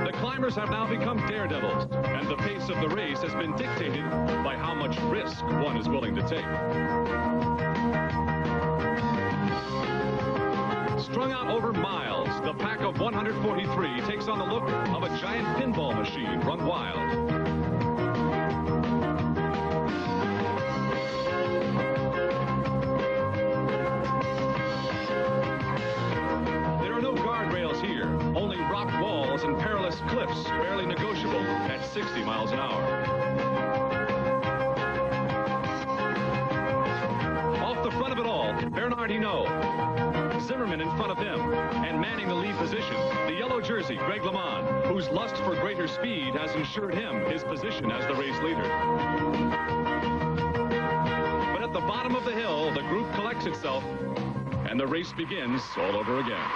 Speaker 1: The climbers have now become daredevils, and the pace of the race has been dictated by how much risk one is willing to take. Strung out over miles, the pack of 143 takes on the look of a giant pinball machine run wild. Only rock walls and perilous cliffs, barely negotiable at 60 miles an hour. Off the front of it all, Bernard Hinault. Zimmermann in front of him, and manning the lead position, the yellow jersey, Greg LeMond, whose lust for greater speed has ensured him his position as the race leader. But at the bottom of the hill, the group collects itself, and the race begins all over again.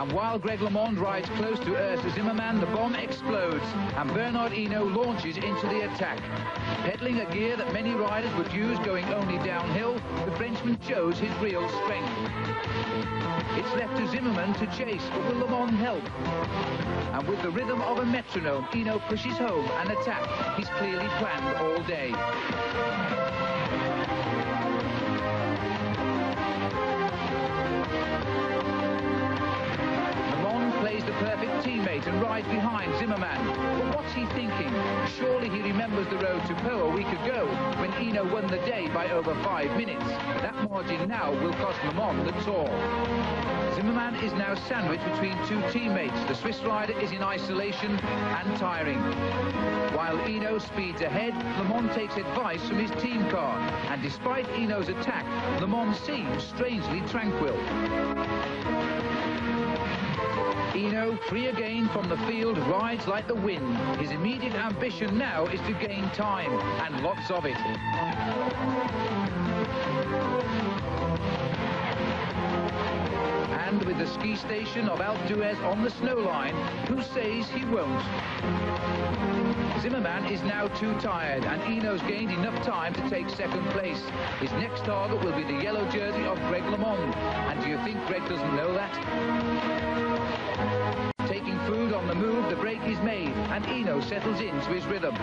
Speaker 2: And while Greg LeMond rides close to Ursa Zimmermann, the bomb explodes, and Bernard Hinault launches into the attack. Peddling a gear that many riders would use going only downhill, the Frenchman shows his real strength. It's left to Zimmermann to chase, but will LeMond help? And with the rhythm of a metronome, Hinault pushes home an attack he's clearly planned all day. Plays the perfect teammate and rides behind Zimmermann. But what's he thinking? Surely he remembers the road to Po a week ago when Hinault won the day by over 5 minutes. That margin now will cost Le Monde the Tour. Zimmermann is now sandwiched between 2 teammates. The Swiss rider is in isolation and tiring. While Hinault speeds ahead, Le Monde takes advice from his team car. And despite Hinault's attack, Le Monde seems strangely tranquil. Hinault, free again from the field, rides like the wind. His immediate ambition now is to gain time, and lots of it. And with the ski station of Alpe d'Huez on the snow line, who says he won't? Zimmermann is now too tired, and Hinault's gained enough time to take second place. His next target will be the yellow jersey of Greg LeMond. And do you think Greg doesn't know that? Taking food on the move, the break is made, and and Hinault settles into his rhythm.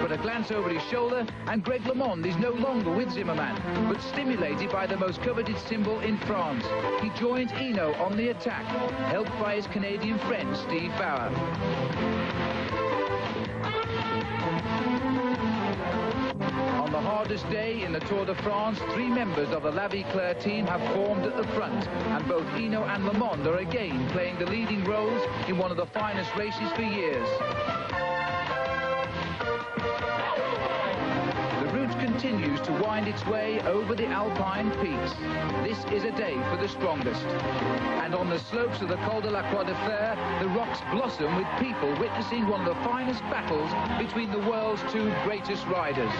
Speaker 2: But a glance over his shoulder, and Greg LeMond is no longer with Zimmerman, but stimulated by the most coveted symbol in France. He joins Hinault on the attack, helped by his Canadian friend Steve Bauer. On the hardest day in the Tour de France, 3 members of the La Vie-Claire team have formed at the front, and both Hinault and LeMond are again playing the leading roles in one of the finest races for years. The route continues to wind its way over the Alpine peaks. This is a day for the strongest. And on the slopes of the Col de la Croix de Fer, the rocks blossom with people witnessing one of the finest battles between the world's 2 greatest riders.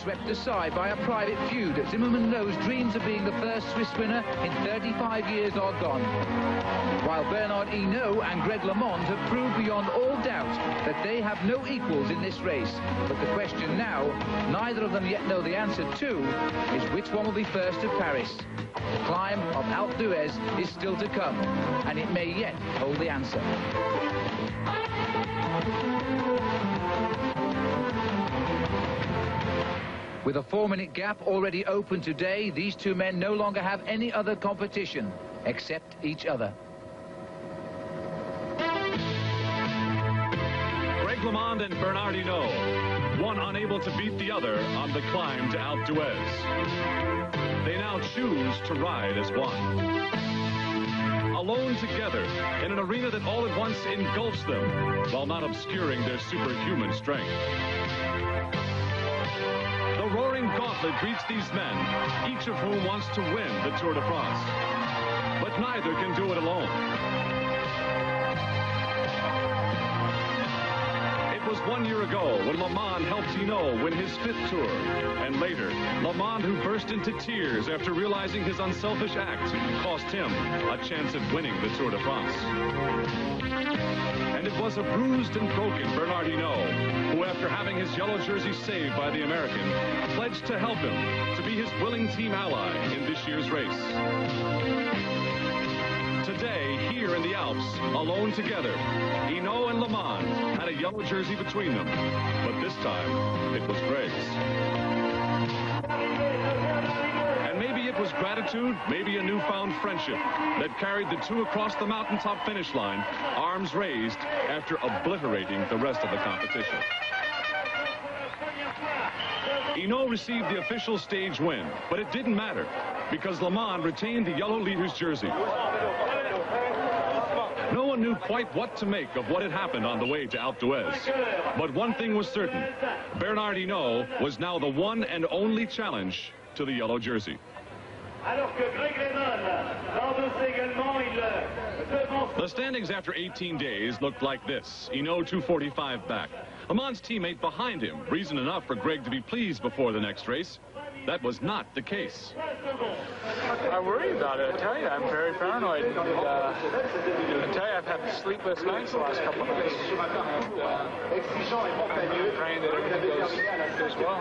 Speaker 2: Swept aside by a private feud, Zimmerman knows dreams of being the first Swiss winner in 35 years are gone. While Bernard Hinault and Greg LeMond have proved beyond all doubt that they have no equals in this race. But the question now, neither of them yet know the answer to, is which one will be first to Paris. The climb of Alpe d'Huez is still to come, and it may yet hold the answer. With a 4-minute gap already open today, these 2 men no longer have any other competition except each other.
Speaker 1: Greg LeMond and Bernard Hinault, one unable to beat the other on the climb to Alpe d'Huez. They now choose to ride as one. Alone together in an arena that all at once engulfs them while not obscuring their superhuman strength. The roaring gauntlet greets these men, each of whom wants to win the Tour de France. But neither can do it alone. It was 1 year ago when LeMond helped Hinault win his 5th Tour. And later, LeMond, who burst into tears after realizing his unselfish act cost him a chance at winning the Tour de France. And it was a bruised and broken Bernard Hinault who, after having his yellow jersey saved by the American, pledged to help him to be his willing team ally in this year's race. Today, here in the Alps, alone together, Hinault and LeMond had a yellow jersey between them, but this time it was Greg's. And maybe it was gratitude, maybe a newfound friendship that carried the 2 across the mountaintop finish line, arms raised after obliterating the rest of the competition. Hinault received the official stage win, but it didn't matter because LeMond retained the yellow leader's jersey. No one knew quite what to make of what had happened on the way to Alpe d'Huez. But one thing was certain. Bernard Hinault was now the one and only challenge to the yellow jersey. The standings after 18 days looked like this. Hinault 245 back. LeMond's teammate behind him. Reason enough for Greg to be pleased before the next race. That was not the case.
Speaker 9: I worry about it. I tell you, I'm very paranoid. And, I tell you, I've had sleepless nights the last couple of nights. I'm praying that everything goes well.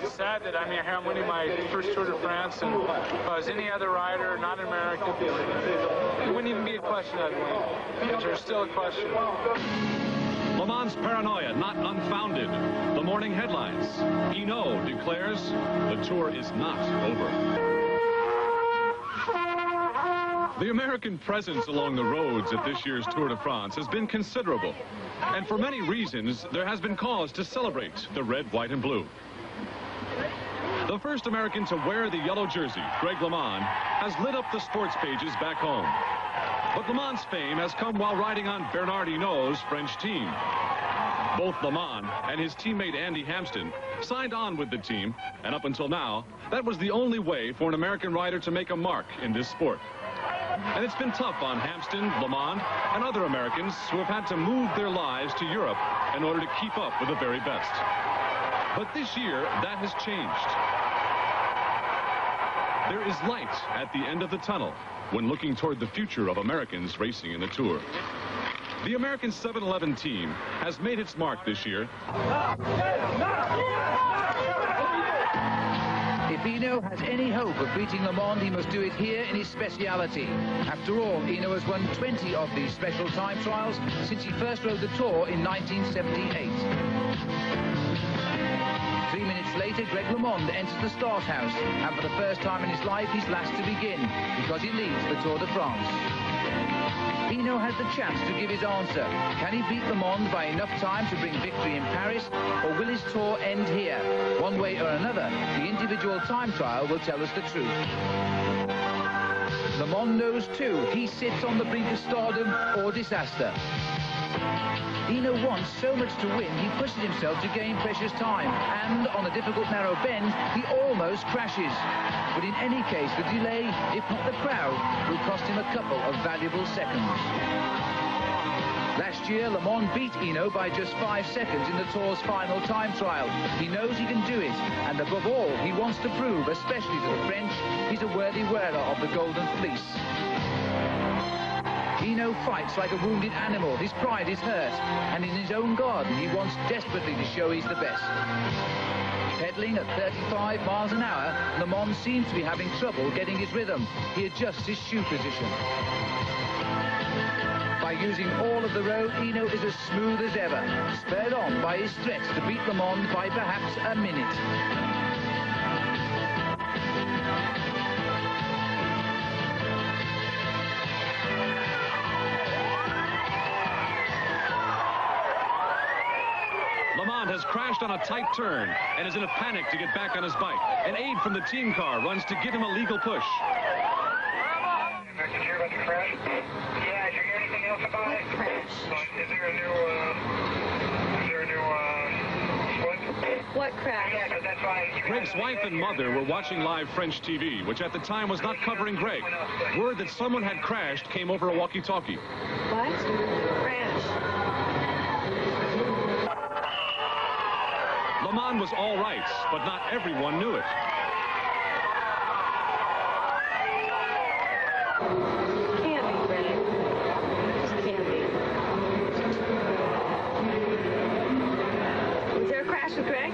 Speaker 9: It's sad that I'm winning my first Tour de France, and if I was any other rider, not an American, it wouldn't even be a question I'd win. But there's still a question.
Speaker 1: LeMond's paranoia not unfounded. The morning headlines. Hinault declares the Tour is not over. The American presence along the roads at this year's Tour de France has been considerable. And for many reasons, there has been cause to celebrate the red, white, and blue. The first American to wear the yellow jersey, Greg LeMond, has lit up the sports pages back home. But LeMond's fame has come while riding on Bernard Hinault's French team. Both LeMond and his teammate Andy Hampsten signed on with the team, and up until now, that was the only way for an American rider to make a mark in this sport. And it's been tough on Hampsten, LeMond, and other Americans who have had to move their lives to Europe in order to keep up with the very best. But this year, that has changed. There is light at the end of the tunnel when looking toward the future of Americans racing in the Tour. The American 7-Eleven team has made its mark this year.
Speaker 2: If Hinault has any hope of beating Le Mans, he must do it here in his speciality. After all, Hinault has won 20 of these special time trials since he first rode the Tour in 1978. 3 minutes later, Greg LeMond enters the start house, and for the first time in his life, he's last to begin, because he leads the Tour de France. Hinault has the chance to give his answer. Can he beat Le Mans by enough time to bring victory in Paris, or will his tour end here? One way or another, the individual time trial will tell us the truth. Le Mans knows too, he sits on the brink of stardom or disaster. Hinault wants so much to win, he pushes himself to gain precious time, and on a difficult narrow bend, he almost crashes. But in any case, the delay, if not the crowd, will cost him a couple of valuable seconds. Last year, Le Mans beat Hinault by just 5 seconds in the Tour's final time trial. He knows he can do it, and above all, he wants to prove, especially to the French, he's a worthy wearer of the Golden Fleece. Hinault fights like a wounded animal. His pride is hurt, and in his own garden, he wants desperately to show he's the best. Pedaling at 35 miles an hour, Le Mans seems to be having trouble getting his rhythm. He adjusts his shoe position. By using all of the road, Hinault is as smooth as ever, spurred on by his threats to beat Le Mans by perhaps a minute.
Speaker 1: Has crashed on a tight turn and is in a panic to get back on his bike. An aide from the team car runs to give him a legal push.
Speaker 11: Did you hear about the crash? Yeah, did you hear anything else about it? Is there a new split?
Speaker 12: What crash?
Speaker 11: Yeah, because that's why...
Speaker 1: Greg's wife and mother were watching live French TV, which at the time was not covering Greg. Word that someone had crashed came over a walkie-talkie.
Speaker 12: What? Crash.
Speaker 1: Le Mans was all right, but not everyone knew it.
Speaker 12: Can't be, Greg. Just can't be. Was there a crash with Greg?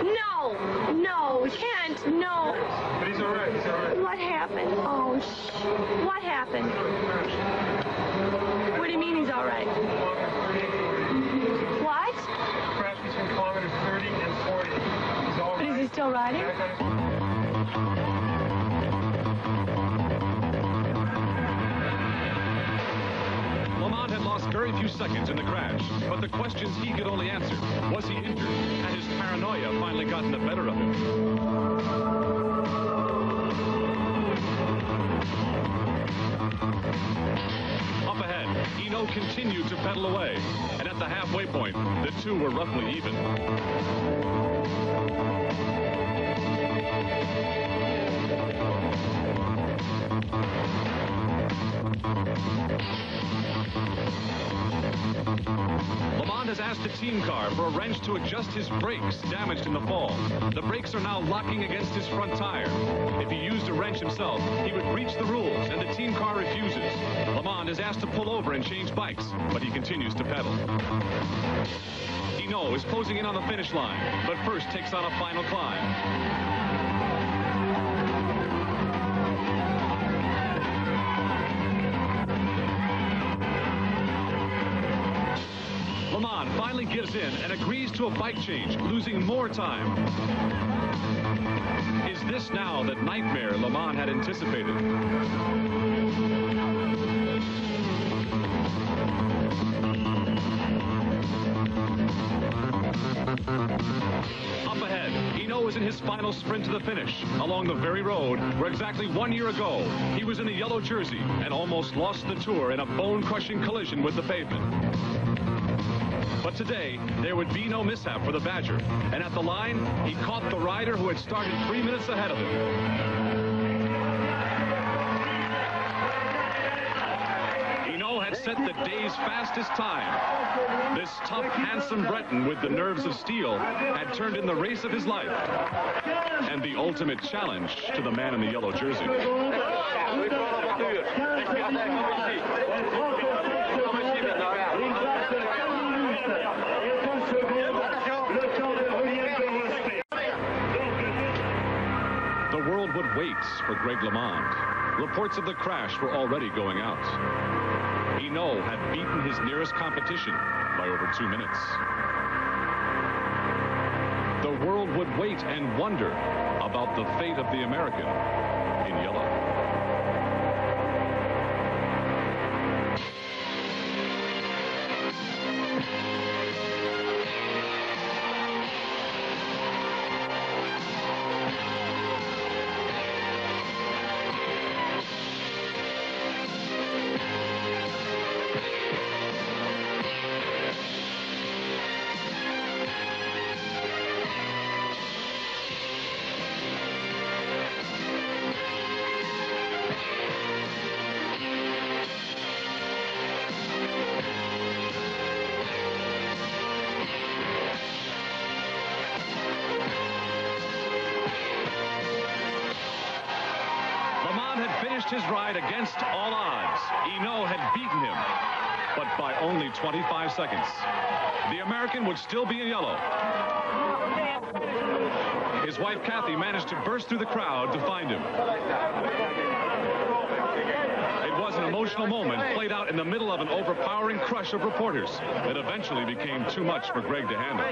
Speaker 12: No! No! Kent! No!
Speaker 3: But he's all right. He's all right.
Speaker 12: What happened? Oh, what happened? What do you mean he's all right? What?
Speaker 3: Crash between kilometers 30 and 40. He's all
Speaker 12: But
Speaker 3: right.
Speaker 12: is he still riding?
Speaker 1: Le Mans had lost very few seconds in the crash, but the questions he could only answer. Was he injured? Had his paranoia finally gotten the better of him? Up ahead, Hinault continued to pedal away, and at the halfway point, the two were roughly even. Le Mans has asked the team car for a wrench to adjust his brakes damaged in the fall. The brakes are now locking against his front tire. If he used a wrench himself, he would breach the rules, and the team car refuses. Le Mans is asked to pull over and change bikes, but he continues to pedal. Hinault is closing in on the finish line, but first takes on a final climb. Le Mans finally gives in and agrees to a bike change, losing more time. Is this now the nightmare Le Mans had anticipated? Up ahead, Hinault is in his final sprint to the finish, along the very road where exactly 1 year ago, he was in the yellow jersey and almost lost the Tour in a bone-crushing collision with the pavement. But today, there would be no mishap for the Badger. And at the line, he caught the rider who had started 3 minutes ahead of him. Hinault had set the day's fastest time. This tough, handsome Breton with the nerves of steel had turned in the race of his life. And the ultimate challenge to the man in the yellow jersey. would wait for Greg LeMond. Reports of the crash were already going out. Hinault had beaten his nearest competition by over 2 minutes. The world would wait and wonder about the fate of the American in yellow. His ride against all odds. Hinault had beaten him, but by only 25 seconds. The American would still be in yellow. His wife, Kathy, managed to burst through the crowd to find him. It was an emotional moment played out in the middle of an overpowering crush of reporters that eventually became too much for Greg to handle.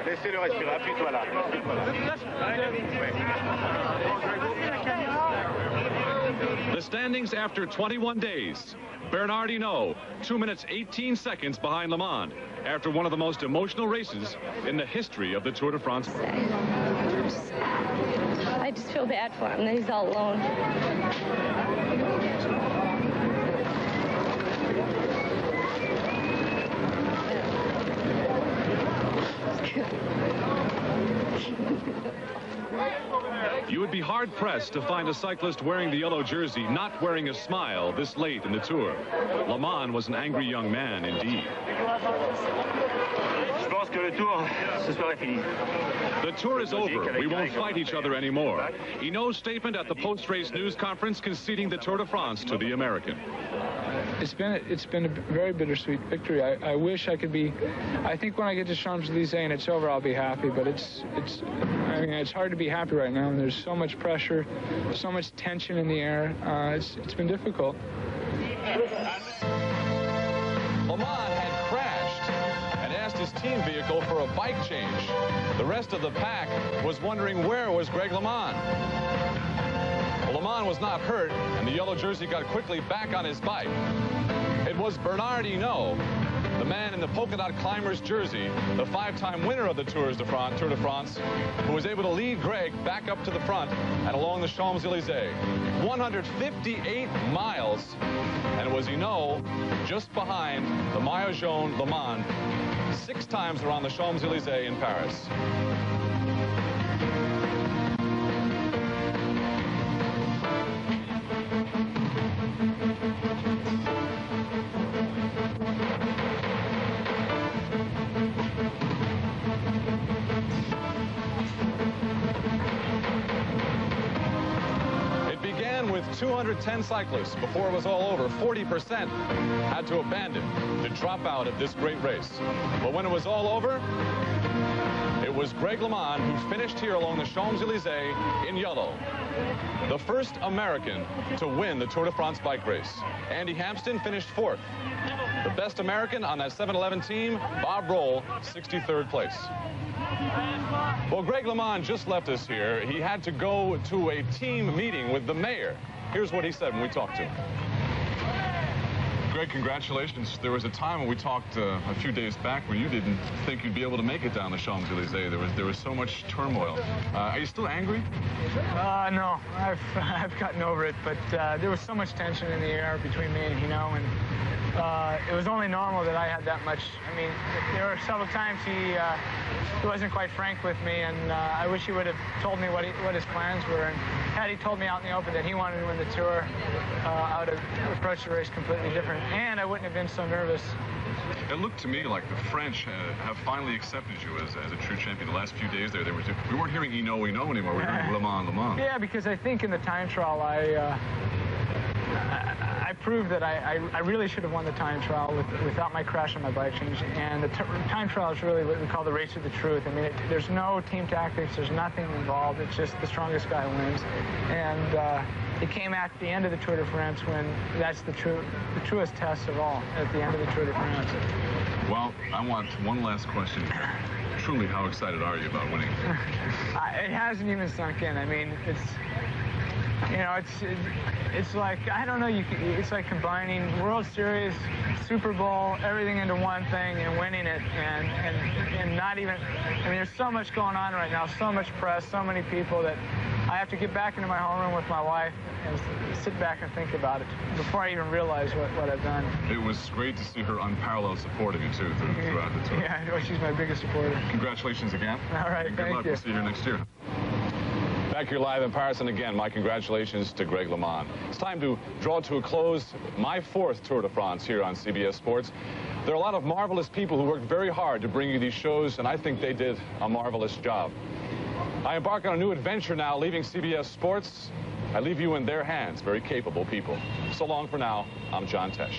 Speaker 11: Laissez-le respirer, appuie-toi là.
Speaker 1: The standings after 21 days. Bernard Hinault, 2 minutes 18 seconds behind LeMond, after one of the most emotional races in the history of the Tour de France.
Speaker 12: I just feel bad for him that he's all alone.
Speaker 1: You would be hard-pressed to find a cyclist wearing the yellow jersey not wearing a smile this late in the Tour. LeMond was an angry young man indeed. The Tour is over. We won't fight each other anymore. Hinault's statement at the post-race news conference conceding the Tour de France to the American.
Speaker 9: It's been a very bittersweet victory. I wish I could be. I think when I get to Champs-Élysées and it's over, I'll be happy. But I mean, it's hard to be happy right now. And there's so much pressure, so much tension in the air. It's been difficult.
Speaker 1: LeMond had crashed and asked his team vehicle for a bike change. The rest of the pack was wondering where was Greg LeMond. Well, LeMond was not hurt, and the yellow jersey got quickly back on his bike. It was Bernard Hinault, the man in the polka dot climber's jersey, the 5-time winner of the Tour de France, who was able to lead Greg back up to the front and along the Champs-Élysées. 158 miles, and it was Hinault just behind the Maillot Jaune LeMond 6 times around the Champs-Élysées in Paris. With 210 cyclists. Before it was all over, 40% had to abandon, to drop out of this great race. But when it was all over, it was Greg LeMond who finished here along the Champs-Élysées in yellow. The first American to win the Tour de France bike race. Andy Hampsten finished 4th. The best American on that 7-Eleven team, Bob Roll, 63rd place. Well, Greg LeMond just left us here. He had to go to a team meeting with the mayor. Here's what he said when we talked to him. Greg, congratulations. There was a time when we talked a few days back where you didn't think you'd be able to make it down the Champs-Élysées. There was so much turmoil. Are you still angry?
Speaker 9: No, I've gotten over it, but there was so much tension in the air between me and Hinault, and it was only normal that I had that much. I mean, there were several times he wasn't quite frank with me, and I wish he would have told me what his plans were. And had he told me out in the open that he wanted to win the Tour, I would have approached the race completely different, and I wouldn't have been so nervous.
Speaker 1: It looked to me like the French have finally accepted you as a true champion. The last few days there, we weren't hearing Hinault anymore. We were hearing LeMond.
Speaker 9: Yeah, because I think in the time trial, I proved that I really should have won the time trial without my crash on my bike change. And the time trial is really what we call the race of the truth. I mean, there's no team tactics. There's nothing involved. It's just the strongest guy wins. And it came at the end of the Tour de France when that's the truest test of all, at the end of the Tour de France.
Speaker 1: Well, I want one last question here. Truly, how excited are you about winning?
Speaker 9: It hasn't even sunk in. I mean, it's like, I don't know, it's like combining World Series, Super Bowl, everything into one thing and winning it, and not even, I mean, there's so much going on right now, so much press, so many people that I have to get back into my homeroom with my wife and sit back and think about it before I even realize what I've done.
Speaker 1: It was great to see her unparalleled support of you, too, throughout the tour.
Speaker 9: Yeah, well, she's my biggest supporter.
Speaker 1: Congratulations again.
Speaker 9: All right,
Speaker 1: and good luck.
Speaker 9: you.
Speaker 1: We'll see you here next year. Back here live in Paris, and again, my congratulations to Greg LeMond. It's time to draw to a close my 4th Tour de France here on CBS Sports. There are a lot of marvelous people who worked very hard to bring you these shows, and I think they did a marvelous job. I embark on a new adventure now, leaving CBS Sports. I leave you in their hands, very capable people. So long for now. I'm John Tesh.